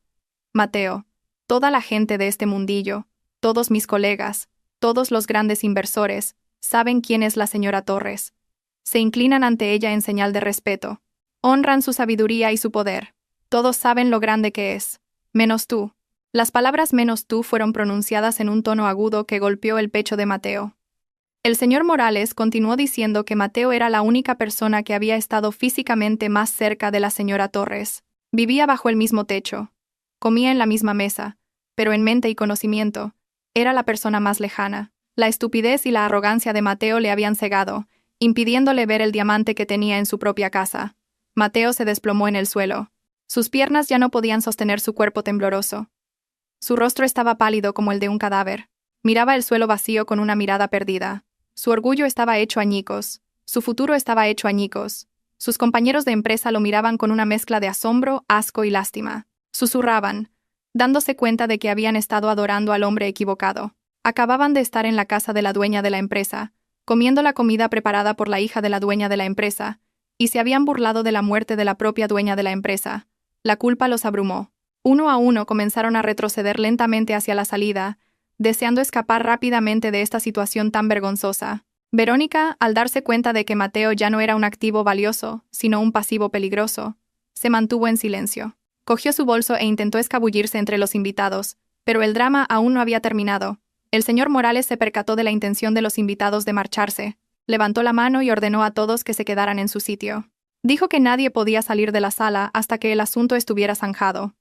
Speaker 1: Mateo, toda la gente de este mundillo, todos mis colegas, todos los grandes inversores, saben quién es la señora Torres. Se inclinan ante ella en señal de respeto. Honran su sabiduría y su poder. Todos saben lo grande que es. Menos tú. Las palabras menos tú fueron pronunciadas en un tono agudo que golpeó el pecho de Mateo. El señor Morales continuó diciendo que Mateo era la única persona que había estado físicamente más cerca de la señora Torres. Vivía bajo el mismo techo. Comía en la misma mesa, pero en mente y conocimiento, era la persona más lejana. La estupidez y la arrogancia de Mateo le habían cegado, impidiéndole ver el diamante que tenía en su propia casa. Mateo se desplomó en el suelo. Sus piernas ya no podían sostener su cuerpo tembloroso. Su rostro estaba pálido como el de un cadáver. Miraba el suelo vacío con una mirada perdida. Su orgullo estaba hecho añicos. Su futuro estaba hecho añicos. Sus compañeros de empresa lo miraban con una mezcla de asombro, asco y lástima. Susurraban, dándose cuenta de que habían estado adorando al hombre equivocado. Acababan de estar en la casa de la dueña de la empresa, comiendo la comida preparada por la hija de la dueña de la empresa, y se habían burlado de la muerte de la propia dueña de la empresa. La culpa los abrumó. Uno a uno comenzaron a retroceder lentamente hacia la salida, deseando escapar rápidamente de esta situación tan vergonzosa. Verónica, al darse cuenta de que Mateo ya no era un activo valioso, sino un pasivo peligroso, se mantuvo en silencio. Cogió su bolso e intentó escabullirse entre los invitados, pero el drama aún no había terminado. El señor Morales se percató de la intención de los invitados de marcharse, levantó la mano y ordenó a todos que se quedaran en su sitio. Dijo que nadie podía salir de la sala hasta que el asunto estuviera zanjado.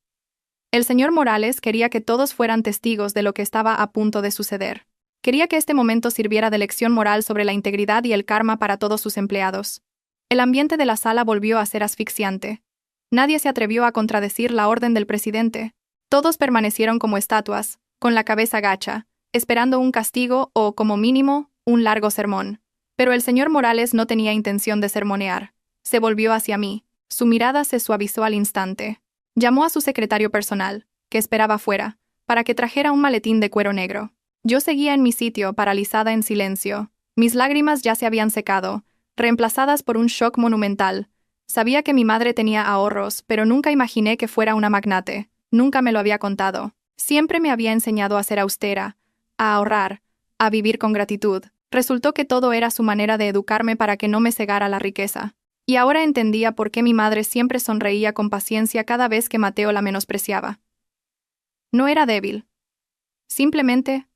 Speaker 1: El señor Morales quería que todos fueran testigos de lo que estaba a punto de suceder. Quería que este momento sirviera de lección moral sobre la integridad y el karma para todos sus empleados. El ambiente de la sala volvió a ser asfixiante. Nadie se atrevió a contradecir la orden del presidente. Todos permanecieron como estatuas, con la cabeza gacha, esperando un castigo o, como mínimo, un largo sermón. Pero el señor Morales no tenía intención de sermonear. Se volvió hacia mí. Su mirada se suavizó al instante. Llamó a su secretario personal, que esperaba fuera, para que trajera un maletín de cuero negro. Yo seguía en mi sitio, paralizada en silencio. Mis lágrimas ya se habían secado, reemplazadas por un shock monumental. Sabía que mi madre tenía ahorros, pero nunca imaginé que fuera una magnate. Nunca me lo había contado. Siempre me había enseñado a ser austera, a ahorrar, a vivir con gratitud. Resultó que todo era su manera de educarme para que no me cegara la riqueza. Y ahora entendía por qué mi madre siempre sonreía con paciencia cada vez que Mateo la menospreciaba. No era débil. Simplemente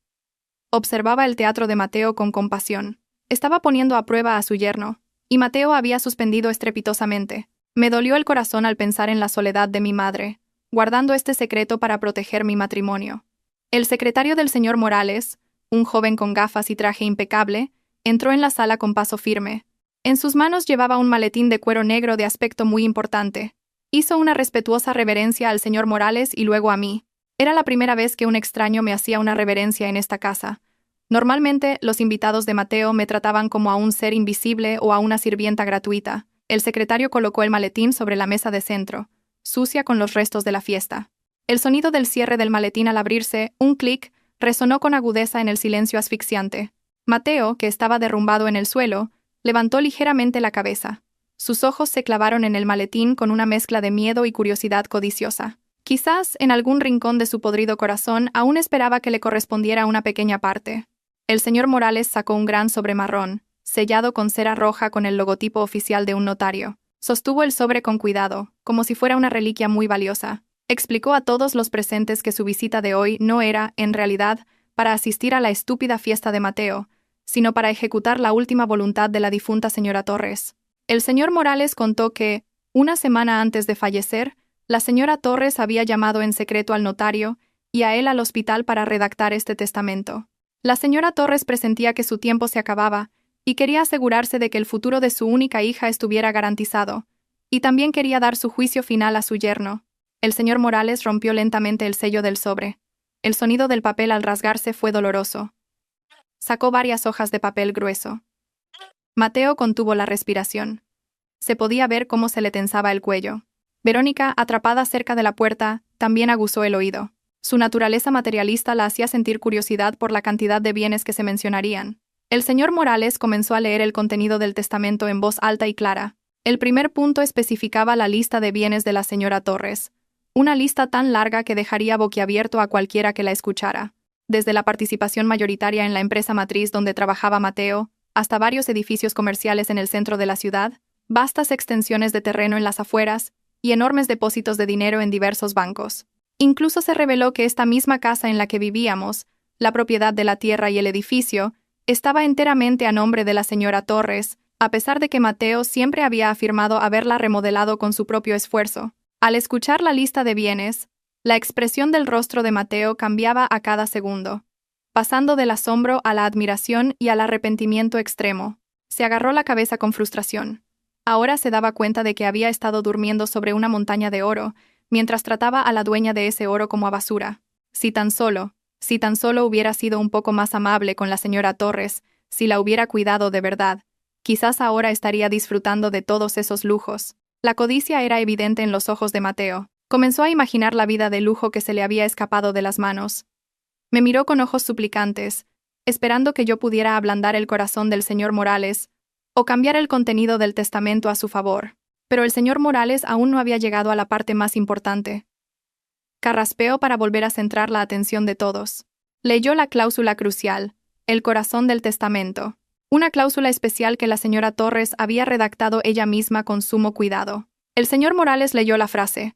Speaker 1: observaba el teatro de Mateo con compasión. Estaba poniendo a prueba a su yerno, y Mateo había suspendido estrepitosamente. Me dolió el corazón al pensar en la soledad de mi madre, guardando este secreto para proteger mi matrimonio. El secretario del señor Morales, un joven con gafas y traje impecable, entró en la sala con paso firme. En sus manos llevaba un maletín de cuero negro de aspecto muy importante. Hizo una respetuosa reverencia al señor Morales y luego a mí. Era la primera vez que un extraño me hacía una reverencia en esta casa. Normalmente, los invitados de Mateo me trataban como a un ser invisible o a una sirvienta gratuita. El secretario colocó el maletín sobre la mesa de centro, sucia con los restos de la fiesta. El sonido del cierre del maletín al abrirse, un clic, resonó con agudeza en el silencio asfixiante. Mateo, que estaba derrumbado en el suelo, levantó ligeramente la cabeza. Sus ojos se clavaron en el maletín con una mezcla de miedo y curiosidad codiciosa. Quizás, en algún rincón de su podrido corazón, aún esperaba que le correspondiera una pequeña parte. El señor Morales sacó un gran sobre marrón, sellado con cera roja con el logotipo oficial de un notario. Sostuvo el sobre con cuidado, como si fuera una reliquia muy valiosa. Explicó a todos los presentes que su visita de hoy no era, en realidad, para asistir a la estúpida fiesta de Mateo, sino para ejecutar la última voluntad de la difunta señora Torres. El señor Morales contó que, una semana antes de fallecer, la señora Torres había llamado en secreto al notario y a él al hospital para redactar este testamento. La señora Torres presentía que su tiempo se acababa y quería asegurarse de que el futuro de su única hija estuviera garantizado, y también quería dar su juicio final a su yerno. El señor Morales rompió lentamente el sello del sobre. El sonido del papel al rasgarse fue doloroso. Sacó varias hojas de papel grueso. Mateo contuvo la respiración. Se podía ver cómo se le tensaba el cuello. Verónica, atrapada cerca de la puerta, también aguzó el oído. Su naturaleza materialista la hacía sentir curiosidad por la cantidad de bienes que se mencionarían. El señor Morales comenzó a leer el contenido del testamento en voz alta y clara. El primer punto especificaba la lista de bienes de la señora Torres. Una lista tan larga que dejaría boquiabierto a cualquiera que la escuchara. desde la participación mayoritaria en la empresa matriz donde trabajaba Mateo, hasta varios edificios comerciales en el centro de la ciudad, vastas extensiones de terreno en las afueras y enormes depósitos de dinero en diversos bancos. Incluso se reveló que esta misma casa en la que vivíamos, la propiedad de la tierra y el edificio, estaba enteramente a nombre de la señora Torres, a pesar de que Mateo siempre había afirmado haberla remodelado con su propio esfuerzo. Al escuchar la lista de bienes, la expresión del rostro de Mateo cambiaba a cada segundo, pasando del asombro a la admiración y al arrepentimiento extremo. Se agarró la cabeza con frustración. Ahora se daba cuenta de que había estado durmiendo sobre una montaña de oro, mientras trataba a la dueña de ese oro como a basura. Si tan solo hubiera sido un poco más amable con la señora Torres, si la hubiera cuidado de verdad, quizás ahora estaría disfrutando de todos esos lujos. La codicia era evidente en los ojos de Mateo. Comenzó a imaginar la vida de lujo que se le había escapado de las manos. Me miró con ojos suplicantes, esperando que yo pudiera ablandar el corazón del señor Morales o cambiar el contenido del testamento a su favor. Pero el señor Morales aún no había llegado a la parte más importante. Carraspeó para volver a centrar la atención de todos. Leyó la cláusula crucial, el corazón del testamento, una cláusula especial que la señora Torres había redactado ella misma con sumo cuidado. El señor Morales leyó la frase: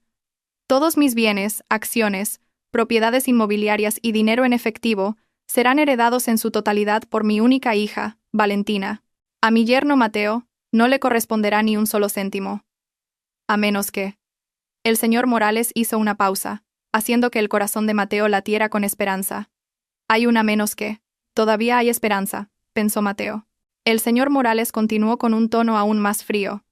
Speaker 1: todos mis bienes, acciones, propiedades inmobiliarias y dinero en efectivo serán heredados en su totalidad por mi única hija, Valentina. A mi yerno Mateo no le corresponderá ni un solo céntimo. A menos que... El señor Morales hizo una pausa, haciendo que el corazón de Mateo latiera con esperanza. Hay una menos que... Todavía hay esperanza, pensó Mateo. El señor Morales continuó con un tono aún más frío.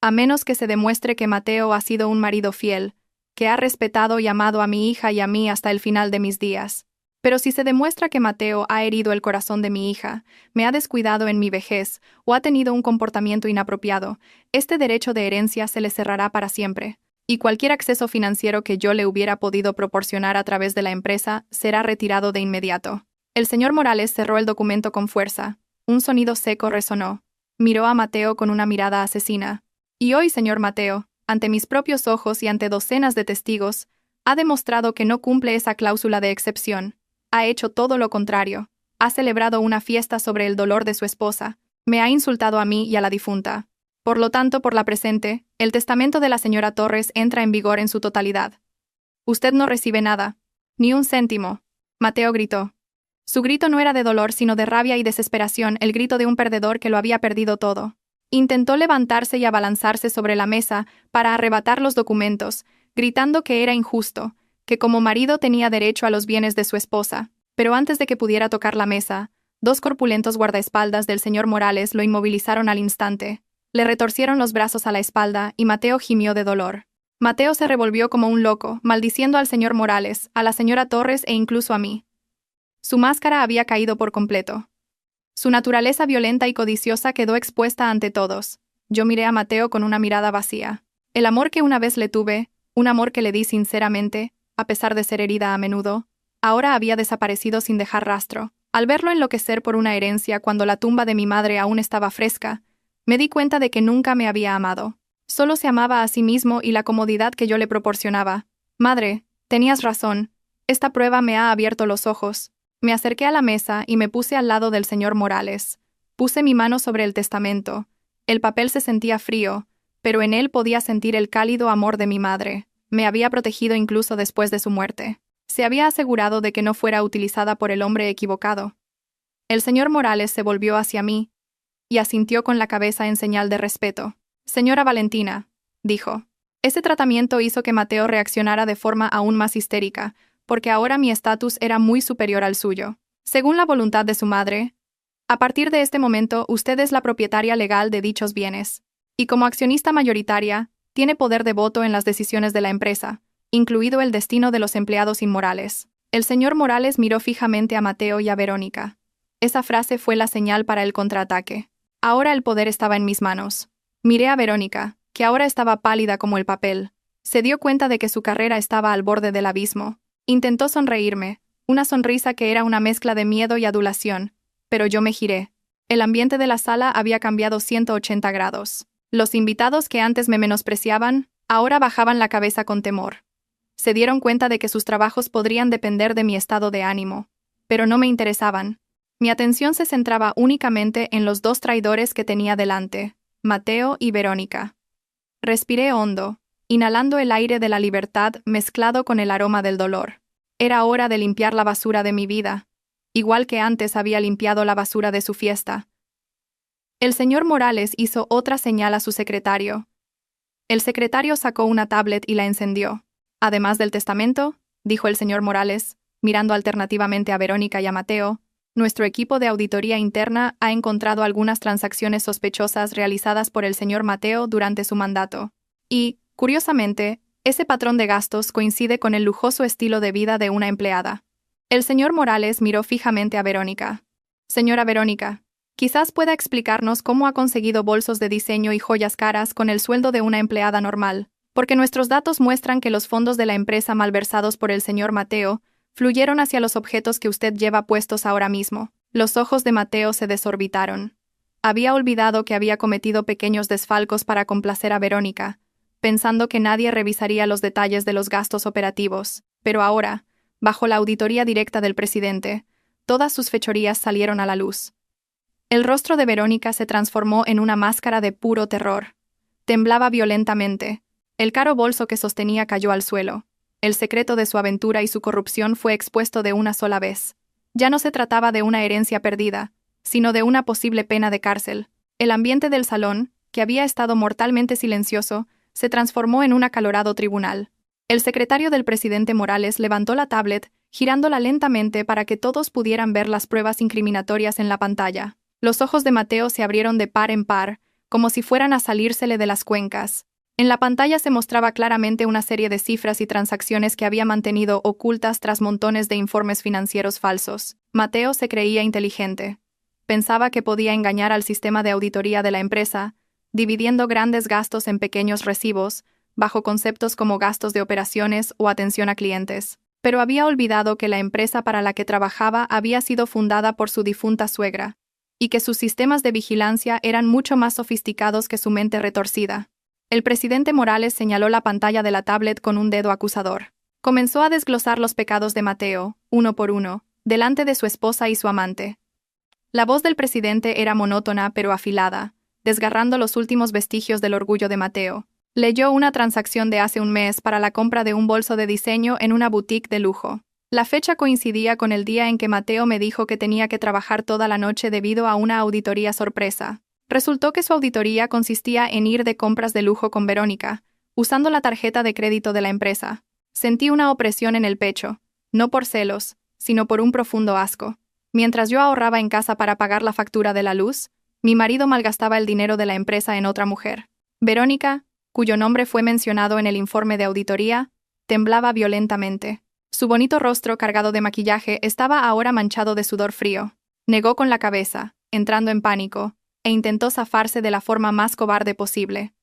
Speaker 1: A menos que se demuestre que Mateo ha sido un marido fiel, que ha respetado y amado a mi hija y a mí hasta el final de mis días. Pero si se demuestra que Mateo ha herido el corazón de mi hija, me ha descuidado en mi vejez o ha tenido un comportamiento inapropiado, este derecho de herencia se le cerrará para siempre, y cualquier acceso financiero que yo le hubiera podido proporcionar a través de la empresa será retirado de inmediato. El señor Morales cerró el documento con fuerza. Un sonido seco resonó. Miró a Mateo con una mirada asesina. Y hoy, señor Mateo, ante mis propios ojos y ante docenas de testigos, ha demostrado que no cumple esa cláusula de excepción. Ha hecho todo lo contrario. Ha celebrado una fiesta sobre el dolor de su esposa. Me ha insultado a mí y a la difunta. Por lo tanto, por la presente, el testamento de la señora Torres entra en vigor en su totalidad. Usted no recibe nada. Ni un céntimo. Mateo gritó. Su grito no era de dolor, sino de rabia y desesperación, el grito de un perdedor que lo había perdido todo. Intentó levantarse y abalanzarse sobre la mesa para arrebatar los documentos, gritando que era injusto, que como marido tenía derecho a los bienes de su esposa. Pero antes de que pudiera tocar la mesa, dos corpulentos guardaespaldas del señor Morales lo inmovilizaron al instante. Le retorcieron los brazos a la espalda y Mateo gimió de dolor. Mateo se revolvió como un loco, maldiciendo al señor Morales, a la señora Torres e incluso a mí. Su máscara había caído por completo. Su naturaleza violenta y codiciosa quedó expuesta ante todos. Yo miré a Mateo con una mirada vacía. El amor que una vez le tuve, un amor que le di sinceramente, a pesar de ser herida a menudo, ahora había desaparecido sin dejar rastro. Al verlo enloquecer por una herencia cuando la tumba de mi madre aún estaba fresca, me di cuenta de que nunca me había amado. Solo se amaba a sí mismo y la comodidad que yo le proporcionaba. Madre, tenías razón. Esta prueba me ha abierto los ojos. Me acerqué a la mesa y me puse al lado del señor Morales. Puse mi mano sobre el testamento. El papel se sentía frío, pero en él podía sentir el cálido amor de mi madre. Me había protegido incluso después de su muerte. Se había asegurado de que no fuera utilizada por el hombre equivocado. El señor Morales se volvió hacia mí y asintió con la cabeza en señal de respeto. Señora Valentina, dijo. Ese tratamiento hizo que Mateo reaccionara de forma aún más histérica, porque ahora mi estatus era muy superior al suyo. Según la voluntad de su madre, a partir de este momento usted es la propietaria legal de dichos bienes, y como accionista mayoritaria, tiene poder de voto en las decisiones de la empresa, incluido el destino de los empleados inmorales. El señor Morales miró fijamente a Mateo y a Verónica. Esa frase fue la señal para el contraataque. Ahora el poder estaba en mis manos. Miré a Verónica, que ahora estaba pálida como el papel. Se dio cuenta de que su carrera estaba al borde del abismo. Intentó sonreírme, una sonrisa que era una mezcla de miedo y adulación, pero yo me giré. El ambiente de la sala había cambiado 180 grados. Los invitados que antes me menospreciaban, ahora bajaban la cabeza con temor. Se dieron cuenta de que sus trabajos podrían depender de mi estado de ánimo. pero no me interesaban. Mi atención se centraba únicamente en los dos traidores que tenía delante, Mateo y Verónica. Respiré hondo, inhalando el aire de la libertad mezclado con el aroma del dolor. Era hora de limpiar la basura de mi vida, igual que antes había limpiado la basura de su fiesta. El señor Morales hizo otra señal a su secretario. El secretario sacó una tablet y la encendió. Además del testamento, dijo el señor Morales, mirando alternativamente a Verónica y a Mateo, nuestro equipo de auditoría interna ha encontrado algunas transacciones sospechosas realizadas por el señor Mateo durante su mandato. Y, curiosamente, ese patrón de gastos coincide con el lujoso estilo de vida de una empleada. El señor Morales miró fijamente a Verónica. Señora Verónica, quizás pueda explicarnos cómo ha conseguido bolsos de diseño y joyas caras con el sueldo de una empleada normal, porque nuestros datos muestran que los fondos de la empresa malversados por el señor Mateo fluyeron hacia los objetos que usted lleva puestos ahora mismo. Los ojos de Mateo se desorbitaron. Había olvidado que había cometido pequeños desfalcos para complacer a Verónica, pensando que nadie revisaría los detalles de los gastos operativos, pero ahora, bajo la auditoría directa del presidente, todas sus fechorías salieron a la luz. El rostro de Verónica se transformó en una máscara de puro terror. Temblaba violentamente. El caro bolso que sostenía cayó al suelo. El secreto de su aventura y su corrupción fue expuesto de una sola vez. Ya no se trataba de una herencia perdida, sino de una posible pena de cárcel. El ambiente del salón, que había estado mortalmente silencioso, se transformó en un acalorado tribunal. El secretario del presidente Morales levantó la tablet, girándola lentamente para que todos pudieran ver las pruebas incriminatorias en la pantalla. Los ojos de Mateo se abrieron de par en par, como si fueran a salírsele de las cuencas. En la pantalla se mostraba claramente una serie de cifras y transacciones que había mantenido ocultas tras montones de informes financieros falsos. Mateo se creía inteligente. Pensaba que podía engañar al sistema de auditoría de la empresa, dividiendo grandes gastos en pequeños recibos, bajo conceptos como gastos de operaciones o atención a clientes. Pero había olvidado que la empresa para la que trabajaba había sido fundada por su difunta suegra, y que sus sistemas de vigilancia eran mucho más sofisticados que su mente retorcida. El presidente Morales señaló la pantalla de la tablet con un dedo acusador. Comenzó a desglosar los pecados de Mateo, uno por uno, delante de su esposa y su amante. La voz del presidente era monótona pero afilada, desgarrando los últimos vestigios del orgullo de Mateo. Leyó una transacción de hace un mes para la compra de un bolso de diseño en una boutique de lujo. La fecha coincidía con el día en que Mateo me dijo que tenía que trabajar toda la noche debido a una auditoría sorpresa. Resultó que su auditoría consistía en ir de compras de lujo con Verónica, usando la tarjeta de crédito de la empresa. Sentí una opresión en el pecho, no por celos, sino por un profundo asco. Mientras yo ahorraba en casa para pagar la factura de la luz, mi marido malgastaba el dinero de la empresa en otra mujer. Verónica, cuyo nombre fue mencionado en el informe de auditoría, temblaba violentamente. Su bonito rostro cargado de maquillaje estaba ahora manchado de sudor frío. Negó con la cabeza, entrando en pánico, e intentó zafarse de la forma más cobarde posible.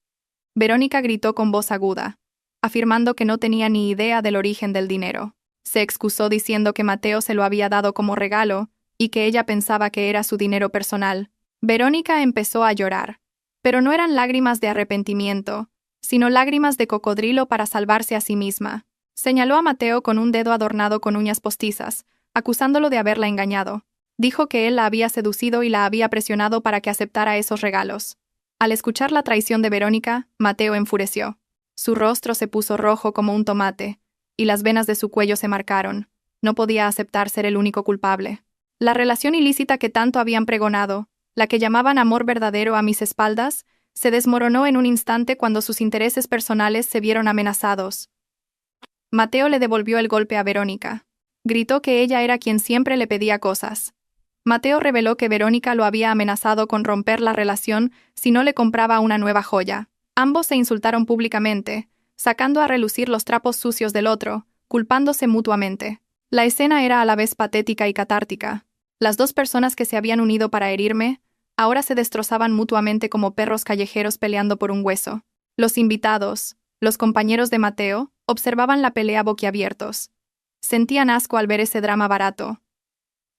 Speaker 1: Verónica gritó con voz aguda, afirmando que no tenía ni idea del origen del dinero. Se excusó diciendo que Mateo se lo había dado como regalo y que ella pensaba que era su dinero personal. Verónica empezó a llorar, pero no eran lágrimas de arrepentimiento, sino lágrimas de cocodrilo para salvarse a sí misma. Señaló a Mateo con un dedo adornado con uñas postizas, acusándolo de haberla engañado. Dijo que él la había seducido y la había presionado para que aceptara esos regalos. Al escuchar la traición de Verónica, Mateo enfureció. Su rostro se puso rojo como un tomate, y las venas de su cuello se marcaron. No podía aceptar ser el único culpable. La relación ilícita que tanto habían pregonado, la que llamaban amor verdadero a mis espaldas, se desmoronó en un instante cuando sus intereses personales se vieron amenazados. Mateo le devolvió el golpe a Verónica. Gritó que ella era quien siempre le pedía cosas. Mateo reveló que Verónica lo había amenazado con romper la relación si no le compraba una nueva joya. Ambos se insultaron públicamente, sacando a relucir los trapos sucios del otro, culpándose mutuamente. La escena era a la vez patética y catártica. Las dos personas que se habían unido para herirme, ahora se destrozaban mutuamente como perros callejeros peleando por un hueso. Los invitados, los compañeros de Mateo, observaban la pelea boquiabiertos. Sentían asco al ver ese drama barato.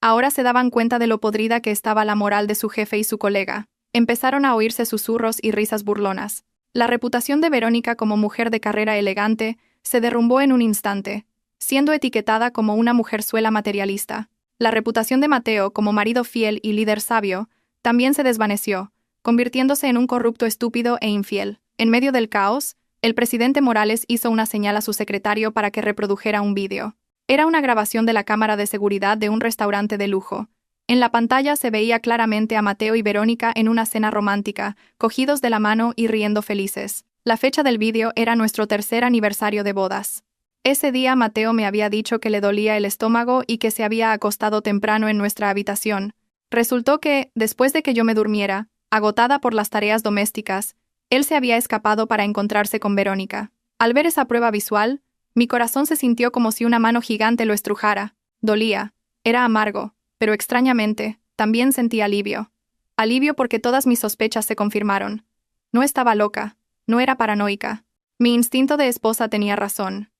Speaker 1: Ahora se daban cuenta de lo podrida que estaba la moral de su jefe y su colega. Empezaron a oírse susurros y risas burlonas. La reputación de Verónica como mujer de carrera elegante se derrumbó en un instante, siendo etiquetada como una mujerzuela materialista. La reputación de Mateo como marido fiel y líder sabio también se desvaneció, convirtiéndose en un corrupto estúpido e infiel. En medio del caos, el presidente Morales hizo una señal a su secretario para que reprodujera un vídeo. Era una grabación de la cámara de seguridad de un restaurante de lujo. En la pantalla se veía claramente a Mateo y Verónica en una cena romántica, cogidos de la mano y riendo felices. La fecha del vídeo era nuestro tercer aniversario de bodas. Ese día Mateo me había dicho que le dolía el estómago y que se había acostado temprano en nuestra habitación. Resultó que, después de que yo me durmiera, agotada por las tareas domésticas, él se había escapado para encontrarse con Verónica. Al ver esa prueba visual, mi corazón se sintió como si una mano gigante lo estrujara. Dolía. Era amargo, pero extrañamente, también sentí alivio. Alivio porque todas mis sospechas se confirmaron. No estaba loca, no era paranoica. Mi instinto de esposa tenía razón.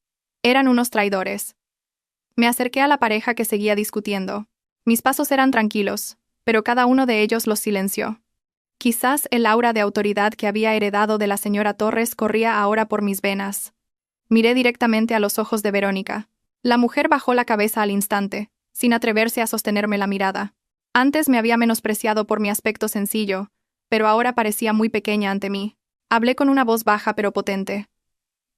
Speaker 1: Eran unos traidores. Me acerqué a la pareja que seguía discutiendo. Mis pasos eran tranquilos, pero cada uno de ellos los silenció. Quizás el aura de autoridad que había heredado de la señora Torres corría ahora por mis venas. Miré directamente a los ojos de Verónica. La mujer bajó la cabeza al instante, sin atreverse a sostenerme la mirada. Antes me había menospreciado por mi aspecto sencillo, pero ahora parecía muy pequeña ante mí. Hablé con una voz baja pero potente.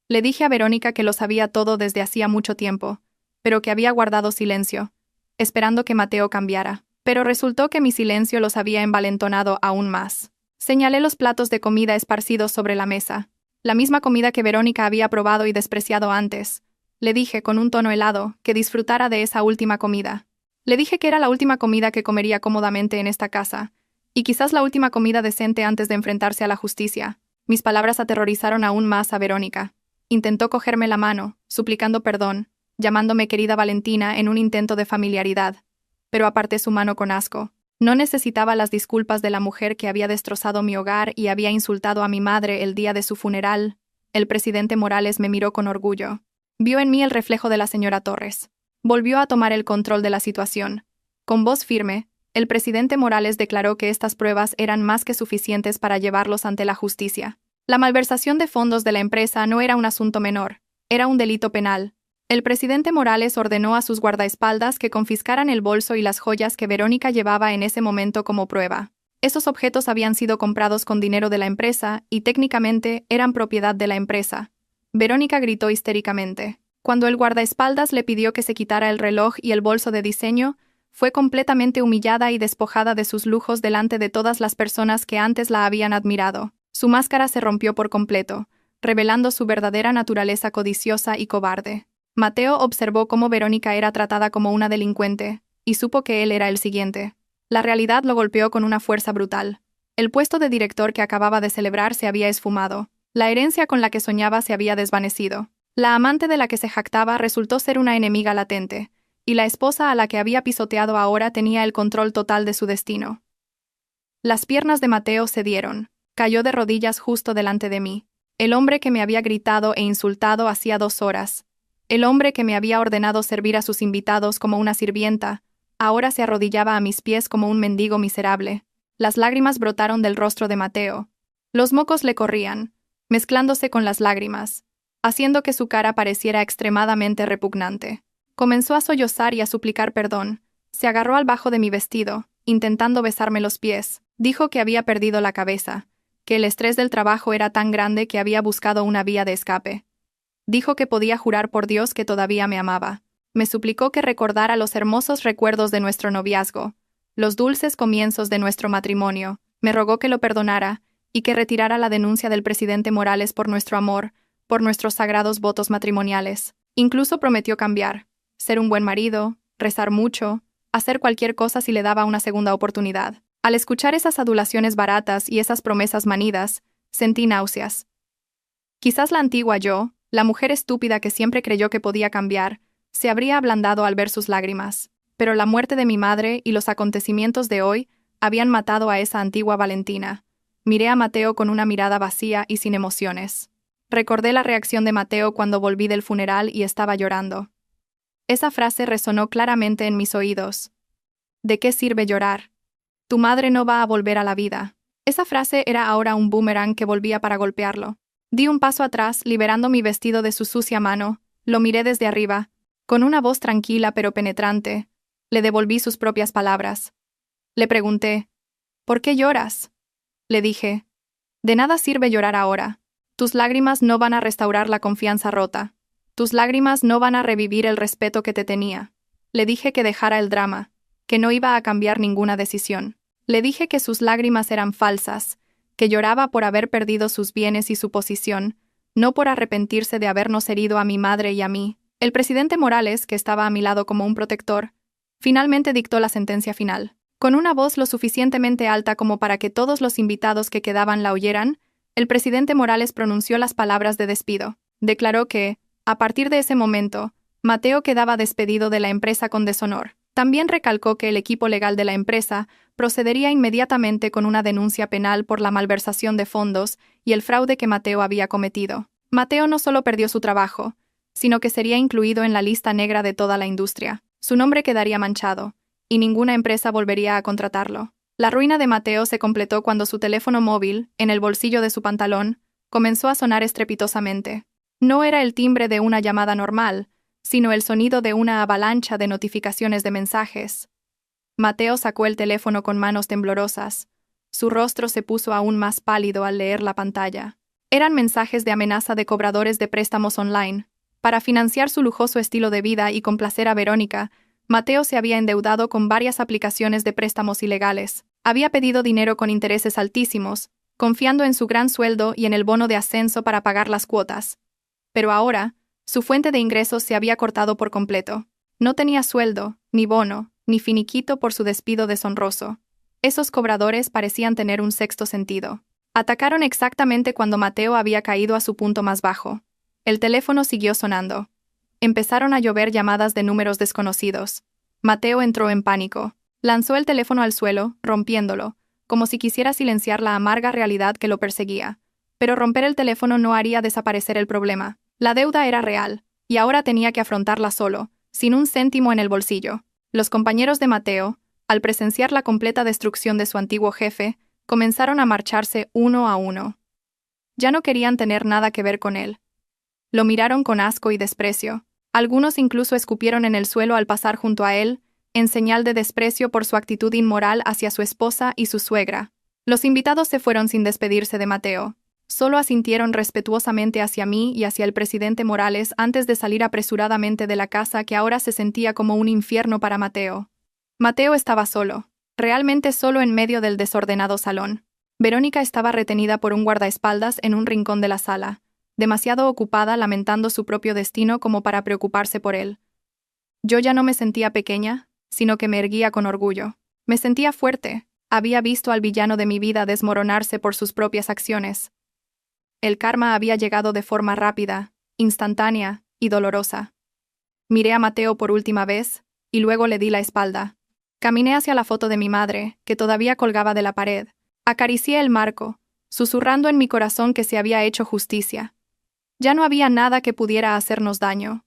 Speaker 1: Le dije a Verónica que lo sabía todo desde hacía mucho tiempo, pero que había guardado silencio, esperando que Mateo cambiara. Pero resultó que mi silencio los había envalentonado aún más. Señalé los platos de comida esparcidos sobre la mesa, la misma comida que Verónica había probado y despreciado antes. Le dije, con un tono helado, que disfrutara de esa última comida. Le dije que era la última comida que comería cómodamente en esta casa, y quizás la última comida decente antes de enfrentarse a la justicia. Mis palabras aterrorizaron aún más a Verónica. Intentó cogerme la mano, suplicando perdón, llamándome querida Valentina en un intento de familiaridad, pero aparté su mano con asco. No necesitaba las disculpas de la mujer que había destrozado mi hogar y había insultado a mi madre el día de su funeral. El presidente Morales me miró con orgullo. Vio en mí el reflejo de la señora Torres. Volvió a tomar el control de la situación. Con voz firme, el presidente Morales declaró que estas pruebas eran más que suficientes para llevarlos ante la justicia. La malversación de fondos de la empresa no era un asunto menor, era un delito penal. El presidente Morales ordenó a sus guardaespaldas que confiscaran el bolso y las joyas que Verónica llevaba en ese momento como prueba. Esos objetos habían sido comprados con dinero de la empresa y técnicamente eran propiedad de la empresa. Verónica gritó histéricamente. Cuando el guardaespaldas le pidió que se quitara el reloj y el bolso de diseño, fue completamente humillada y despojada de sus lujos delante de todas las personas que antes la habían admirado. Su máscara se rompió por completo, revelando su verdadera naturaleza codiciosa y cobarde. Mateo observó cómo Verónica era tratada como una delincuente, y supo que él era el siguiente. La realidad lo golpeó con una fuerza brutal. El puesto de director que acababa de celebrar se había esfumado. La herencia con la que soñaba se había desvanecido. La amante de la que se jactaba resultó ser una enemiga latente, y la esposa a la que había pisoteado ahora tenía el control total de su destino. Las piernas de Mateo cedieron. Cayó de rodillas justo delante de mí. El hombre que me había gritado e insultado hacía 2 horas. El hombre que me había ordenado servir a sus invitados como una sirvienta, ahora se arrodillaba a mis pies como un mendigo miserable. Las lágrimas brotaron del rostro de Mateo. Los mocos le corrían, mezclándose con las lágrimas, haciendo que su cara pareciera extremadamente repugnante. Comenzó a sollozar y a suplicar perdón. Se agarró al bajo de mi vestido, intentando besarme los pies. Dijo que había perdido la cabeza, que el estrés del trabajo era tan grande que había buscado una vía de escape. Dijo que podía jurar por Dios que todavía me amaba. Me suplicó que recordara los hermosos recuerdos de nuestro noviazgo, los dulces comienzos de nuestro matrimonio. Me rogó que lo perdonara y que retirara la denuncia del presidente Morales por nuestro amor, por nuestros sagrados votos matrimoniales. Incluso prometió cambiar, ser un buen marido, rezar mucho, hacer cualquier cosa si le daba una segunda oportunidad. Al escuchar esas adulaciones baratas y esas promesas manidas, sentí náuseas. Quizás la antigua yo, la mujer estúpida que siempre creyó que podía cambiar, se habría ablandado al ver sus lágrimas, pero la muerte de mi madre y los acontecimientos de hoy habían matado a esa antigua Valentina. Miré a Mateo con una mirada vacía y sin emociones. Recordé la reacción de Mateo cuando volví del funeral y estaba llorando. Esa frase resonó claramente en mis oídos. ¿De qué sirve llorar? Tu madre no va a volver a la vida. Esa frase era ahora un boomerang que volvía para golpearlo. Di un paso atrás, liberando mi vestido de su sucia mano, lo miré desde arriba, con una voz tranquila pero penetrante. Le devolví sus propias palabras. Le pregunté, ¿por qué lloras? Le dije, de nada sirve llorar ahora. Tus lágrimas no van a restaurar la confianza rota. Tus lágrimas no van a revivir el respeto que te tenía. Le dije que dejara el drama, que no iba a cambiar ninguna decisión. Le dije que sus lágrimas eran falsas, que lloraba por haber perdido sus bienes y su posición, no por arrepentirse de habernos herido a mi madre y a mí. El presidente Morales, que estaba a mi lado como un protector, finalmente dictó la sentencia final. Con una voz lo suficientemente alta como para que todos los invitados que quedaban la oyeran, el presidente Morales pronunció las palabras de despido. Declaró que, a partir de ese momento, Mateo quedaba despedido de la empresa con deshonor. También recalcó que el equipo legal de la empresa procedería inmediatamente con una denuncia penal por la malversación de fondos y el fraude que Mateo había cometido. Mateo no solo perdió su trabajo, sino que sería incluido en la lista negra de toda la industria. Su nombre quedaría manchado, y ninguna empresa volvería a contratarlo. La ruina de Mateo se completó cuando su teléfono móvil, en el bolsillo de su pantalón, comenzó a sonar estrepitosamente. No era el timbre de una llamada normal, sino el sonido de una avalancha de notificaciones de mensajes. Mateo sacó el teléfono con manos temblorosas. Su rostro se puso aún más pálido al leer la pantalla. Eran mensajes de amenaza de cobradores de préstamos online. Para financiar su lujoso estilo de vida y complacer a Verónica, Mateo se había endeudado con varias aplicaciones de préstamos ilegales. Había pedido dinero con intereses altísimos, confiando en su gran sueldo y en el bono de ascenso para pagar las cuotas. Pero ahora, su fuente de ingresos se había cortado por completo. No tenía sueldo, ni bono, ni finiquito por su despido deshonroso. Esos cobradores parecían tener un sexto sentido. Atacaron exactamente cuando Mateo había caído a su punto más bajo. El teléfono siguió sonando. Empezaron a llover llamadas de números desconocidos. Mateo entró en pánico. Lanzó el teléfono al suelo, rompiéndolo, como si quisiera silenciar la amarga realidad que lo perseguía. Pero romper el teléfono no haría desaparecer el problema. La deuda era real, y ahora tenía que afrontarla solo, sin un céntimo en el bolsillo. Los compañeros de Mateo, al presenciar la completa destrucción de su antiguo jefe, comenzaron a marcharse uno a uno. Ya no querían tener nada que ver con él. Lo miraron con asco y desprecio. Algunos incluso escupieron en el suelo al pasar junto a él, en señal de desprecio por su actitud inmoral hacia su esposa y su suegra. Los invitados se fueron sin despedirse de Mateo. Solo asintieron respetuosamente hacia mí y hacia el presidente Morales antes de salir apresuradamente de la casa que ahora se sentía como un infierno para Mateo. Mateo estaba solo, realmente solo en medio del desordenado salón. Verónica estaba retenida por un guardaespaldas en un rincón de la sala, demasiado ocupada lamentando su propio destino como para preocuparse por él. Yo ya no me sentía pequeña, sino que me erguía con orgullo. Me sentía fuerte. Había visto al villano de mi vida desmoronarse por sus propias acciones. El karma había llegado de forma rápida, instantánea y dolorosa. Miré a Mateo por última vez, y luego le di la espalda. Caminé hacia la foto de mi madre, que todavía colgaba de la pared. Acaricié el marco, susurrando en mi corazón que se había hecho justicia. Ya no había nada que pudiera hacernos daño.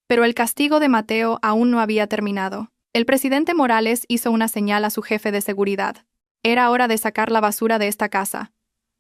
Speaker 1: Pero el castigo de Mateo aún no había terminado. El presidente Morales hizo una señal a su jefe de seguridad. Era hora de sacar la basura de esta casa.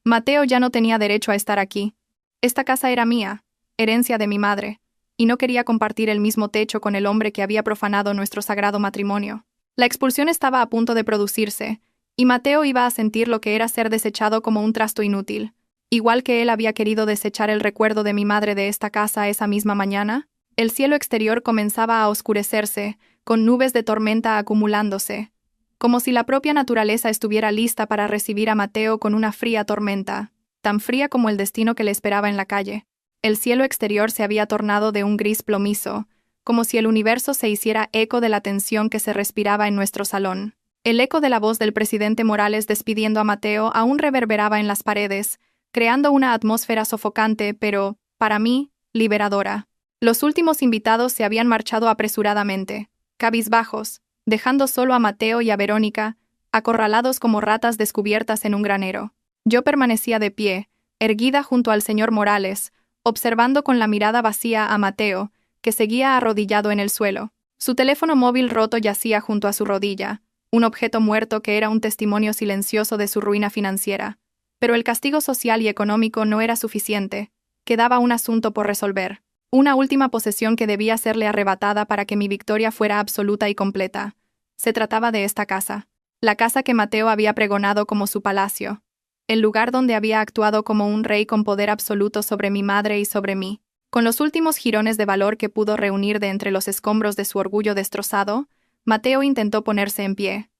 Speaker 1: Mateo ya no tenía derecho a estar aquí. Esta casa era mía, herencia de mi madre, y no quería compartir el mismo techo con el hombre que había profanado nuestro sagrado matrimonio. La expulsión estaba a punto de producirse, y Mateo iba a sentir lo que era ser desechado como un trasto inútil. Igual que él había querido desechar el recuerdo de mi madre de esta casa esa misma mañana, el cielo exterior comenzaba a oscurecerse, con nubes de tormenta acumulándose, como si la propia naturaleza estuviera lista para recibir a Mateo con una fría tormenta, tan fría como el destino que le esperaba en la calle. El cielo exterior se había tornado de un gris plomizo, como si el universo se hiciera eco de la tensión que se respiraba en nuestro salón. El eco de la voz del presidente Morales despidiendo a Mateo aún reverberaba en las paredes, creando una atmósfera sofocante, pero, para mí, liberadora. Los últimos invitados se habían marchado apresuradamente, cabizbajos, dejando solo a Mateo y a Verónica, acorralados como ratas descubiertas en un granero. Yo permanecía de pie, erguida junto al señor Morales, observando con la mirada vacía a Mateo, que seguía arrodillado en el suelo. Su teléfono móvil roto yacía junto a su rodilla, un objeto muerto que era un testimonio silencioso de su ruina financiera. Pero el castigo social y económico no era suficiente, quedaba un asunto por resolver. Una última posesión que debía serle arrebatada para que mi victoria fuera absoluta y completa. Se trataba de esta casa. La casa que Mateo había pregonado como su palacio. El lugar donde había actuado como un rey con poder absoluto sobre mi madre y sobre mí. Con los últimos jirones de valor que pudo reunir de entre los escombros de su orgullo destrozado, Mateo intentó ponerse en pie.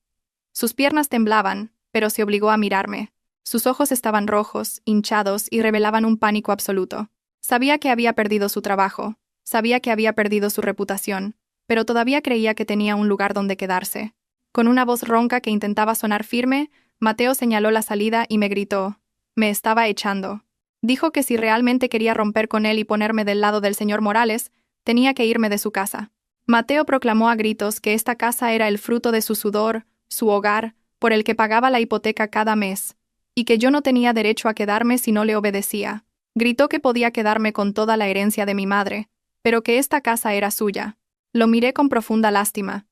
Speaker 1: Sus piernas temblaban, pero se obligó a mirarme. Sus ojos estaban rojos, hinchados y revelaban un pánico absoluto. Sabía que había perdido su trabajo, sabía que había perdido su reputación, pero todavía creía que tenía un lugar donde quedarse. Con una voz ronca que intentaba sonar firme, Mateo señaló la salida y me gritó. Me estaba echando. Dijo que si realmente quería romper con él y ponerme del lado del señor Morales, tenía que irme de su casa. Mateo proclamó a gritos que esta casa era el fruto de su sudor, su hogar, por el que pagaba la hipoteca cada mes, y que yo no tenía derecho a quedarme si no le obedecía. Gritó que podía quedarme con toda la herencia de mi madre, pero que esta casa era suya. Lo miré con profunda lástima.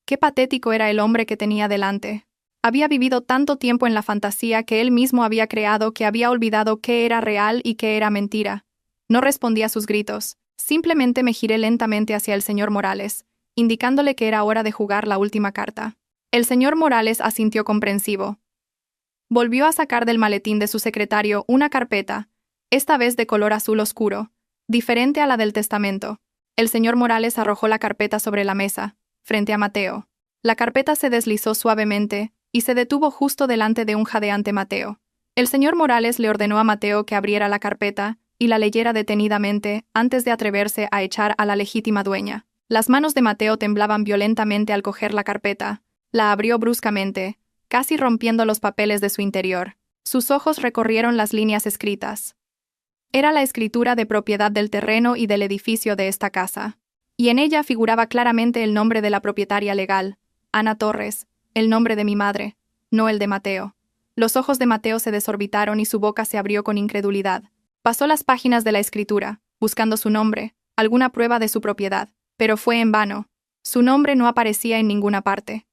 Speaker 1: Qué patético era el hombre que tenía delante. Había vivido tanto tiempo en la fantasía que él mismo había creado que había olvidado qué era real y qué era mentira. No respondí a sus gritos. Simplemente me giré lentamente hacia el señor Morales, indicándole que era hora de jugar la última carta. El señor Morales asintió comprensivo. Volvió a sacar del maletín de su secretario una carpeta, esta vez de color azul oscuro, diferente a la del testamento. El señor Morales arrojó la carpeta sobre la mesa, frente a Mateo. La carpeta se deslizó suavemente y se detuvo justo delante de un jadeante Mateo. El señor Morales le ordenó a Mateo que abriera la carpeta y la leyera detenidamente antes de atreverse a echar a la legítima dueña. Las manos de Mateo temblaban violentamente al coger la carpeta. La abrió bruscamente, casi rompiendo los papeles de su interior. Sus ojos recorrieron las líneas escritas. Era la escritura de propiedad del terreno y del edificio de esta casa. Y en ella figuraba claramente el nombre de la propietaria legal, Ana Torres, el nombre de mi madre, no el de Mateo. Los ojos de Mateo se desorbitaron y su boca se abrió con incredulidad. Pasó las páginas de la escritura, buscando su nombre, alguna prueba de su propiedad, pero fue en vano. Su nombre no aparecía en ninguna parte.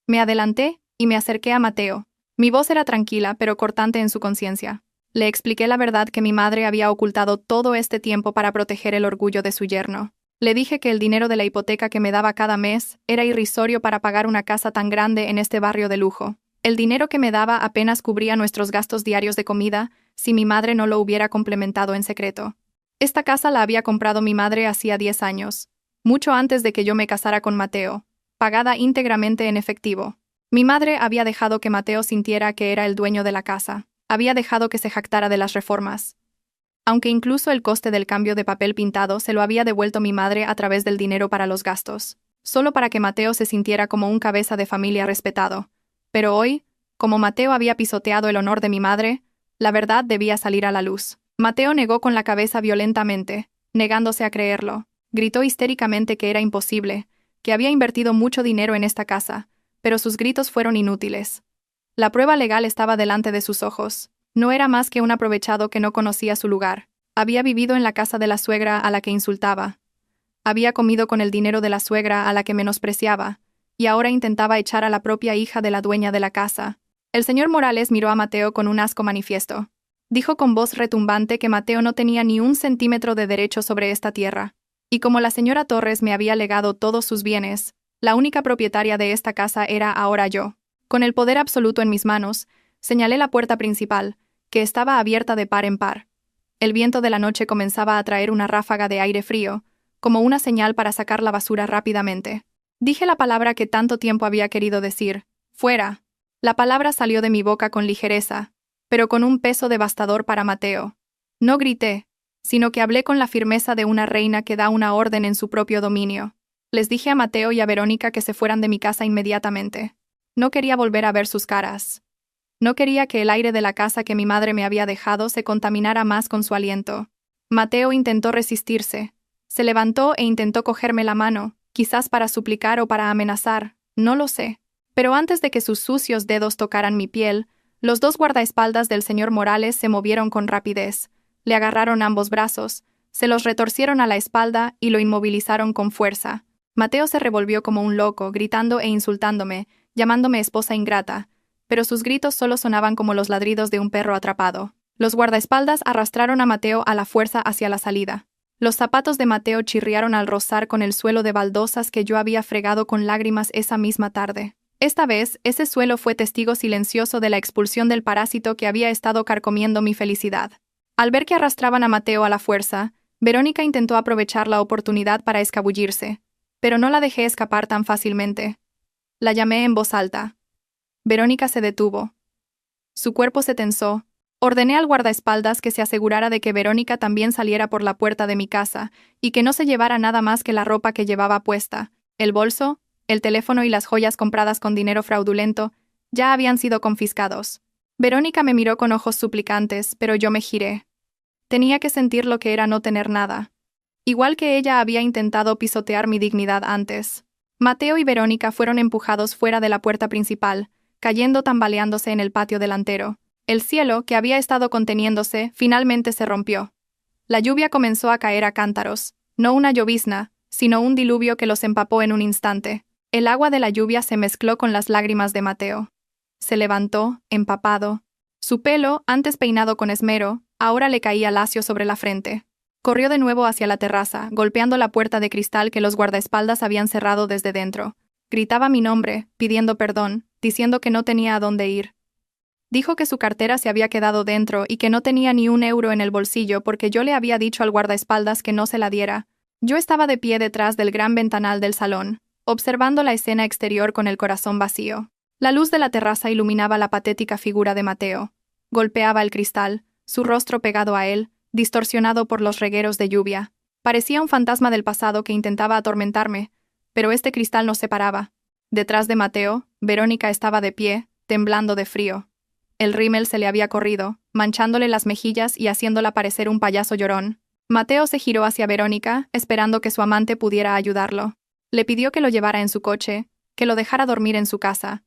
Speaker 1: Me adelanté y me acerqué a Mateo. Mi voz era tranquila, pero cortante en su conciencia. Le expliqué la verdad que mi madre había ocultado todo este tiempo para proteger el orgullo de su yerno. Le dije que el dinero de la hipoteca que me daba cada mes era irrisorio para pagar una casa tan grande en este barrio de lujo. El dinero que me daba apenas cubría nuestros gastos diarios de comida, si mi madre no lo hubiera complementado en secreto. Esta casa la había comprado mi madre hacía 10 años, mucho antes de que yo me casara con Mateo, pagada íntegramente en efectivo. Mi madre había dejado que Mateo sintiera que era el dueño de la casa, había dejado que se jactara de las reformas. Aunque incluso el coste del cambio de papel pintado se lo había devuelto mi madre a través del dinero para los gastos, solo para que Mateo se sintiera como un cabeza de familia respetado. Pero hoy, como Mateo había pisoteado el honor de mi madre, la verdad debía salir a la luz. Mateo negó con la cabeza violentamente, negándose a creerlo. Gritó histéricamente que era imposible, que había invertido mucho dinero en esta casa, pero sus gritos fueron inútiles. La prueba legal estaba delante de sus ojos. No era más que un aprovechado que no conocía su lugar. Había vivido en la casa de la suegra a la que insultaba. Había comido con el dinero de la suegra a la que menospreciaba, y ahora intentaba echar a la propia hija de la dueña de la casa. El señor Morales miró a Mateo con un asco manifiesto. Dijo con voz retumbante que Mateo no tenía ni un centímetro de derecho sobre esta tierra. Y como la señora Torres me había legado todos sus bienes, la única propietaria de esta casa era ahora yo. Con el poder absoluto en mis manos, señalé la puerta principal, que estaba abierta de par en par. El viento de la noche comenzaba a traer una ráfaga de aire frío, como una señal para sacar la basura rápidamente. Dije la palabra que tanto tiempo había querido decir: ¡fuera! La palabra salió de mi boca con ligereza, pero con un peso devastador para Mateo. No grité, sino que hablé con la firmeza de una reina que da una orden en su propio dominio. Les dije a Mateo y a Verónica que se fueran de mi casa inmediatamente. No quería volver a ver sus caras. No quería que el aire de la casa que mi madre me había dejado se contaminara más con su aliento. Mateo intentó resistirse. Se levantó e intentó cogerme la mano, quizás para suplicar o para amenazar, no lo sé. Pero antes de que sus sucios dedos tocaran mi piel, los dos guardaespaldas del señor Morales se movieron con rapidez. Le agarraron ambos brazos, se los retorcieron a la espalda y lo inmovilizaron con fuerza. Mateo se revolvió como un loco, gritando e insultándome, llamándome esposa ingrata, pero sus gritos solo sonaban como los ladridos de un perro atrapado. Los guardaespaldas arrastraron a Mateo a la fuerza hacia la salida. Los zapatos de Mateo chirriaron al rozar con el suelo de baldosas que yo había fregado con lágrimas esa misma tarde. Esta vez, ese suelo fue testigo silencioso de la expulsión del parásito que había estado carcomiendo mi felicidad. Al ver que arrastraban a Mateo a la fuerza, Verónica intentó aprovechar la oportunidad para escabullirse, pero no la dejé escapar tan fácilmente. La llamé en voz alta. Verónica se detuvo. Su cuerpo se tensó. Ordené al guardaespaldas que se asegurara de que Verónica también saliera por la puerta de mi casa y que no se llevara nada más que la ropa que llevaba puesta. El bolso, el teléfono y las joyas compradas con dinero fraudulento ya habían sido confiscados. Verónica me miró con ojos suplicantes, pero yo me giré. Tenía que sentir lo que era no tener nada. Igual que ella había intentado pisotear mi dignidad antes. Mateo y Verónica fueron empujados fuera de la puerta principal, cayendo tambaleándose en el patio delantero. El cielo, que había estado conteniéndose, finalmente se rompió. La lluvia comenzó a caer a cántaros, no una llovizna, sino un diluvio que los empapó en un instante. El agua de la lluvia se mezcló con las lágrimas de Mateo. Se levantó, empapado. Su pelo, antes peinado con esmero, ahora le caía lacio sobre la frente. Corrió de nuevo hacia la terraza, golpeando la puerta de cristal que los guardaespaldas habían cerrado desde dentro. Gritaba mi nombre, pidiendo perdón, diciendo que no tenía a dónde ir. Dijo que su cartera se había quedado dentro y que no tenía ni un euro en el bolsillo porque yo le había dicho al guardaespaldas que no se la diera. Yo estaba de pie detrás del gran ventanal del salón, observando la escena exterior con el corazón vacío. La luz de la terraza iluminaba la patética figura de Mateo. Golpeaba el cristal, su rostro pegado a él, distorsionado por los regueros de lluvia. Parecía un fantasma del pasado que intentaba atormentarme, pero este cristal nos separaba. Detrás de Mateo, Verónica estaba de pie, temblando de frío. El rímel se le había corrido, manchándole las mejillas y haciéndola parecer un payaso llorón. Mateo se giró hacia Verónica, esperando que su amante pudiera ayudarlo. Le pidió que lo llevara en su coche, que lo dejara dormir en su casa.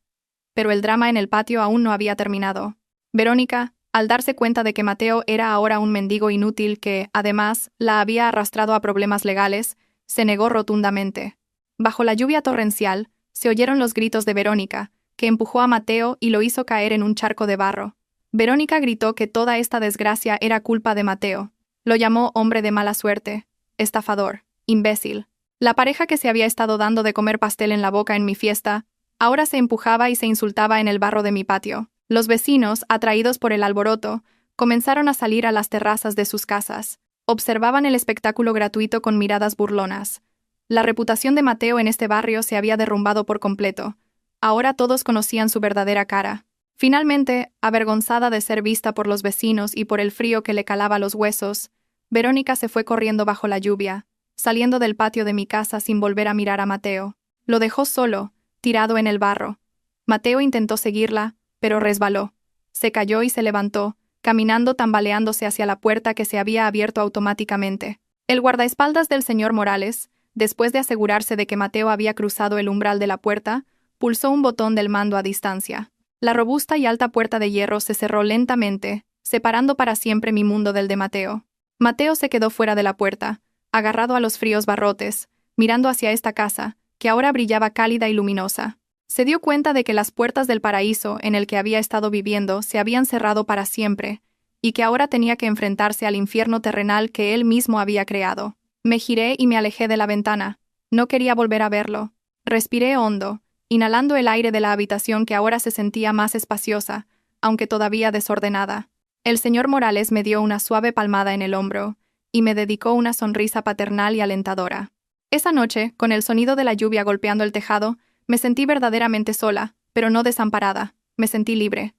Speaker 1: Pero el drama en el patio aún no había terminado. Verónica, al darse cuenta de que Mateo era ahora un mendigo inútil que, además, la había arrastrado a problemas legales, se negó rotundamente. Bajo la lluvia torrencial, se oyeron los gritos de Verónica, que empujó a Mateo y lo hizo caer en un charco de barro. Verónica gritó que toda esta desgracia era culpa de Mateo. Lo llamó hombre de mala suerte, estafador, imbécil. La pareja que se había estado dando de comer pastel en la boca en mi fiesta, ahora se empujaba y se insultaba en el barro de mi patio. Los vecinos, atraídos por el alboroto, comenzaron a salir a las terrazas de sus casas. Observaban el espectáculo gratuito con miradas burlonas. La reputación de Mateo en este barrio se había derrumbado por completo. Ahora todos conocían su verdadera cara. Finalmente, avergonzada de ser vista por los vecinos y por el frío que le calaba los huesos, Verónica se fue corriendo bajo la lluvia, saliendo del patio de mi casa sin volver a mirar a Mateo. Lo dejó solo, tirado en el barro. Mateo intentó seguirla, pero resbaló. Se cayó y se levantó, caminando tambaleándose hacia la puerta que se había abierto automáticamente. El guardaespaldas del señor Morales, después de asegurarse de que Mateo había cruzado el umbral de la puerta, pulsó un botón del mando a distancia. La robusta y alta puerta de hierro se cerró lentamente, separando para siempre mi mundo del de Mateo. Mateo se quedó fuera de la puerta, agarrado a los fríos barrotes, mirando hacia esta casa, que ahora brillaba cálida y luminosa. Se dio cuenta de que las puertas del paraíso en el que había estado viviendo se habían cerrado para siempre, y que ahora tenía que enfrentarse al infierno terrenal que él mismo había creado. Me giré y me alejé de la ventana. No quería volver a verlo. Respiré hondo, inhalando el aire de la habitación que ahora se sentía más espaciosa, aunque todavía desordenada. El señor Morales me dio una suave palmada en el hombro, y me dedicó una sonrisa paternal y alentadora. Esa noche, con el sonido de la lluvia golpeando el tejado, me sentí verdaderamente sola, pero no desamparada. Me sentí libre.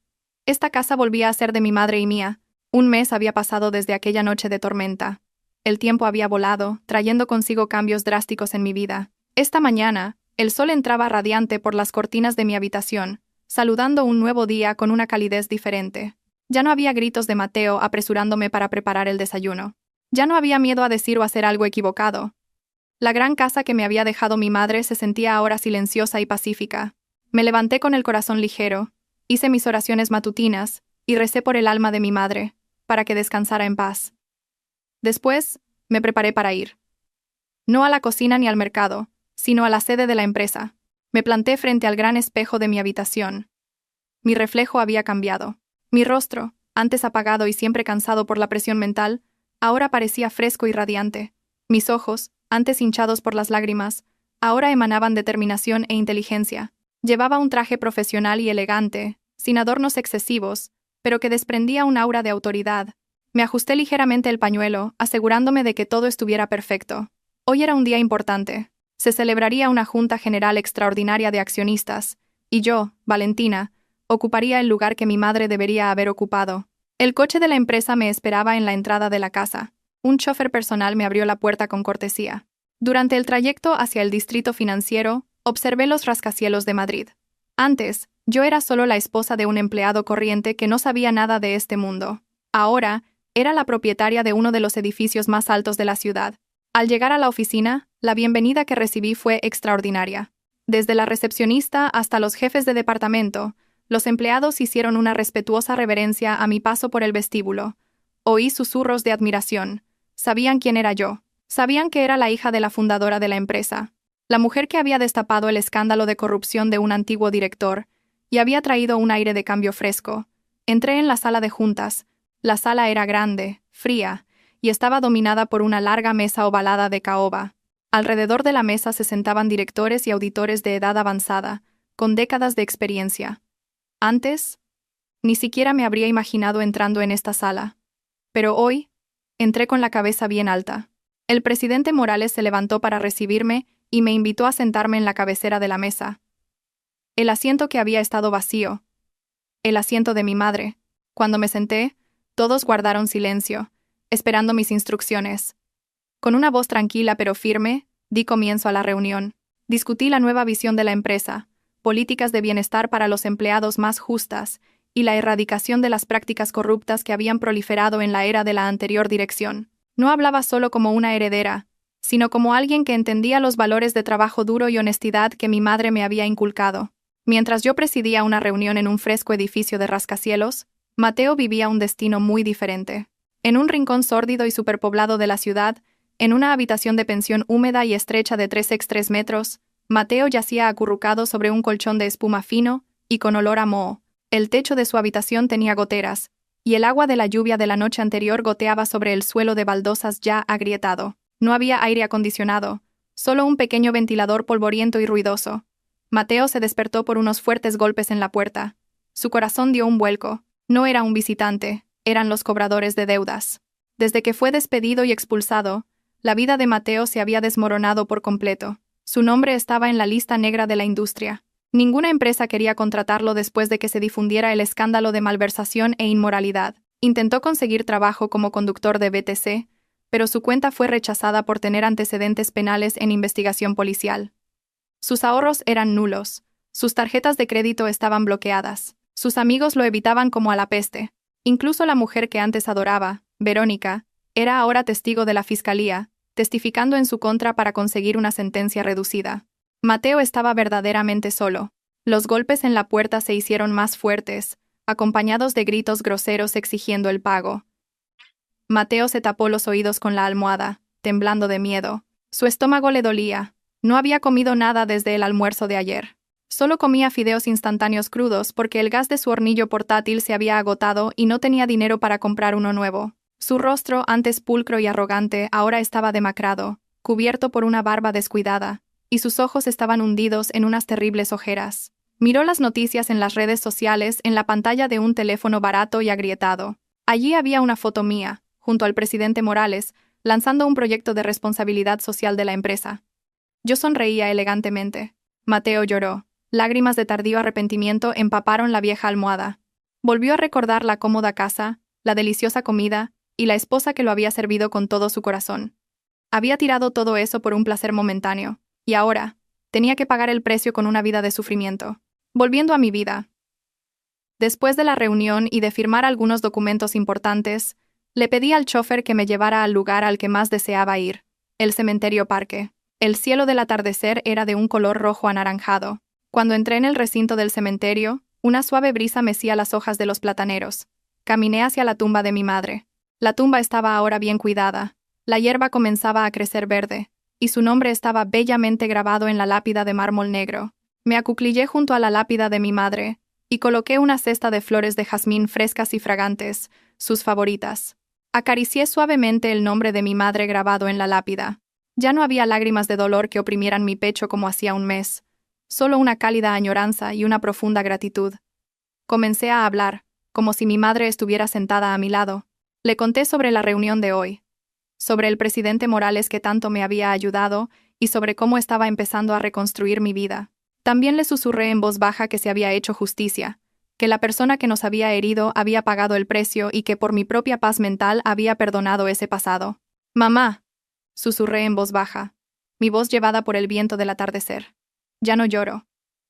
Speaker 1: Esta casa volvía a ser de mi madre y mía. Un mes había pasado desde aquella noche de tormenta. El tiempo había volado, trayendo consigo cambios drásticos en mi vida. Esta mañana, el sol entraba radiante por las cortinas de mi habitación, saludando un nuevo día con una calidez diferente. Ya no había gritos de Mateo apresurándome para preparar el desayuno. Ya no había miedo a decir o hacer algo equivocado. La gran casa que me había dejado mi madre se sentía ahora silenciosa y pacífica. Me levanté con el corazón ligero, hice mis oraciones matutinas y recé por el alma de mi madre, para que descansara en paz. Después, me preparé para ir. No a la cocina ni al mercado, sino a la sede de la empresa. Me planté frente al gran espejo de mi habitación. Mi reflejo había cambiado. Mi rostro, antes apagado y siempre cansado por la presión mental, ahora parecía fresco y radiante. Mis ojos, antes hinchados por las lágrimas, ahora emanaban determinación e inteligencia. Llevaba un traje profesional y elegante, sin adornos excesivos, pero que desprendía un aura de autoridad. Me ajusté ligeramente el pañuelo, asegurándome de que todo estuviera perfecto. Hoy era un día importante. Se celebraría una junta general extraordinaria de accionistas, y yo, Valentina, ocuparía el lugar que mi madre debería haber ocupado. El coche de la empresa me esperaba en la entrada de la casa. Un chofer personal me abrió la puerta con cortesía. Durante el trayecto hacia el distrito financiero, observé los rascacielos de Madrid. Antes, yo era solo la esposa de un empleado corriente que no sabía nada de este mundo. Ahora, era la propietaria de uno de los edificios más altos de la ciudad. Al llegar a la oficina, la bienvenida que recibí fue extraordinaria. Desde la recepcionista hasta los jefes de departamento, los empleados hicieron una respetuosa reverencia a mi paso por el vestíbulo. Oí susurros de admiración. Sabían quién era yo. Sabían que era la hija de la fundadora de la empresa, la mujer que había destapado el escándalo de corrupción de un antiguo director y había traído un aire de cambio fresco. Entré en la sala de juntas. La sala era grande, fría, y estaba dominada por una larga mesa ovalada de caoba. Alrededor de la mesa se sentaban directores y auditores de edad avanzada, con décadas de experiencia. Antes, ni siquiera me habría imaginado entrando en esta sala. Pero hoy, entré con la cabeza bien alta. El presidente Morales se levantó para recibirme y me invitó a sentarme en la cabecera de la mesa. El asiento que había estado vacío. El asiento de mi madre. Cuando me senté, todos guardaron silencio, esperando mis instrucciones. Con una voz tranquila pero firme, di comienzo a la reunión. Discutí la nueva visión de la empresa, políticas de bienestar para los empleados más justas y la erradicación de las prácticas corruptas que habían proliferado en la era de la anterior dirección. No hablaba solo como una heredera, sino como alguien que entendía los valores de trabajo duro y honestidad que mi madre me había inculcado. Mientras yo presidía una reunión en un fresco edificio de rascacielos, Mateo vivía un destino muy diferente. En un rincón sórdido y superpoblado de la ciudad, en una habitación de pensión húmeda y estrecha de 3x3 metros, Mateo yacía acurrucado sobre un colchón de espuma fino y con olor a moho. El techo de su habitación tenía goteras, y el agua de la lluvia de la noche anterior goteaba sobre el suelo de baldosas ya agrietado. No había aire acondicionado, solo un pequeño ventilador polvoriento y ruidoso. Mateo se despertó por unos fuertes golpes en la puerta. Su corazón dio un vuelco. No era un visitante, eran los cobradores de deudas. Desde que fue despedido y expulsado, la vida de Mateo se había desmoronado por completo. Su nombre estaba en la lista negra de la industria. Ninguna empresa quería contratarlo después de que se difundiera el escándalo de malversación e inmoralidad. Intentó conseguir trabajo como conductor de BTC, pero su cuenta fue rechazada por tener antecedentes penales en investigación policial. Sus ahorros eran nulos. Sus tarjetas de crédito estaban bloqueadas. Sus amigos lo evitaban como a la peste. Incluso la mujer que antes adoraba, Verónica, era ahora testigo de la fiscalía, testificando en su contra para conseguir una sentencia reducida. Mateo estaba verdaderamente solo. Los golpes en la puerta se hicieron más fuertes, acompañados de gritos groseros exigiendo el pago. Mateo se tapó los oídos con la almohada, temblando de miedo. Su estómago le dolía. No había comido nada desde el almuerzo de ayer. Solo comía fideos instantáneos crudos porque el gas de su hornillo portátil se había agotado y no tenía dinero para comprar uno nuevo. Su rostro, antes pulcro y arrogante, ahora estaba demacrado, cubierto por una barba descuidada, y sus ojos estaban hundidos en unas terribles ojeras. Miró las noticias en las redes sociales en la pantalla de un teléfono barato y agrietado. Allí había una foto mía, junto al presidente Morales, lanzando un proyecto de responsabilidad social de la empresa. Yo sonreía elegantemente. Mateo lloró. Lágrimas de tardío arrepentimiento empaparon la vieja almohada. Volvió a recordar la cómoda casa, la deliciosa comida y la esposa que lo había servido con todo su corazón. Había tirado todo eso por un placer momentáneo, y ahora tenía que pagar el precio con una vida de sufrimiento. Volviendo a mi vida. Después de la reunión y de firmar algunos documentos importantes, le pedí al chofer que me llevara al lugar al que más deseaba ir, el cementerio parque. El cielo del atardecer era de un color rojo anaranjado. Cuando entré en el recinto del cementerio, una suave brisa mecía las hojas de los plataneros. Caminé hacia la tumba de mi madre. La tumba estaba ahora bien cuidada. La hierba comenzaba a crecer verde, y su nombre estaba bellamente grabado en la lápida de mármol negro. Me acuclillé junto a la lápida de mi madre, y coloqué una cesta de flores de jazmín frescas y fragantes, sus favoritas. Acaricié suavemente el nombre de mi madre grabado en la lápida. Ya no había lágrimas de dolor que oprimieran mi pecho como hacía un mes, solo una cálida añoranza y una profunda gratitud. Comencé a hablar, como si mi madre estuviera sentada a mi lado. Le conté sobre la reunión de hoy, sobre el presidente Morales que tanto me había ayudado y sobre cómo estaba empezando a reconstruir mi vida. También le susurré en voz baja que se había hecho justicia, que la persona que nos había herido había pagado el precio y que por mi propia paz mental había perdonado ese pasado. «Mamá», susurré en voz baja, mi voz llevada por el viento del atardecer. «Ya no lloro.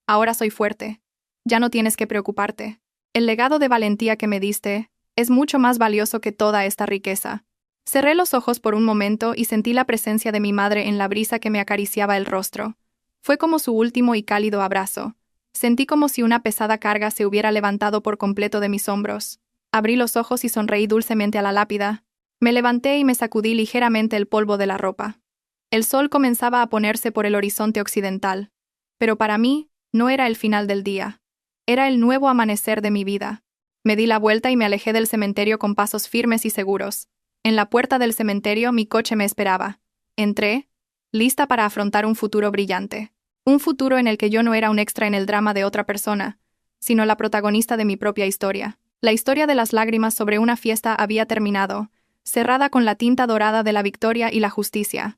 Speaker 1: Ahora soy fuerte. Ya no tienes que preocuparte. El legado de valentía que me diste es mucho más valioso que toda esta riqueza». Cerré los ojos por un momento y sentí la presencia de mi madre en la brisa que me acariciaba el rostro. Fue como su último y cálido abrazo. Sentí como si una pesada carga se hubiera levantado por completo de mis hombros. Abrí los ojos y sonreí dulcemente a la lápida. Me levanté y me sacudí ligeramente el polvo de la ropa. El sol comenzaba a ponerse por el horizonte occidental. Pero para mí, no era el final del día. Era el nuevo amanecer de mi vida. Me di la vuelta y me alejé del cementerio con pasos firmes y seguros. En la puerta del cementerio mi coche me esperaba. Entré, lista para afrontar un futuro brillante. Un futuro en el que yo no era un extra en el drama de otra persona, sino la protagonista de mi propia historia. La historia de las lágrimas sobre una fiesta había terminado, cerrada con la tinta dorada de la victoria y la justicia.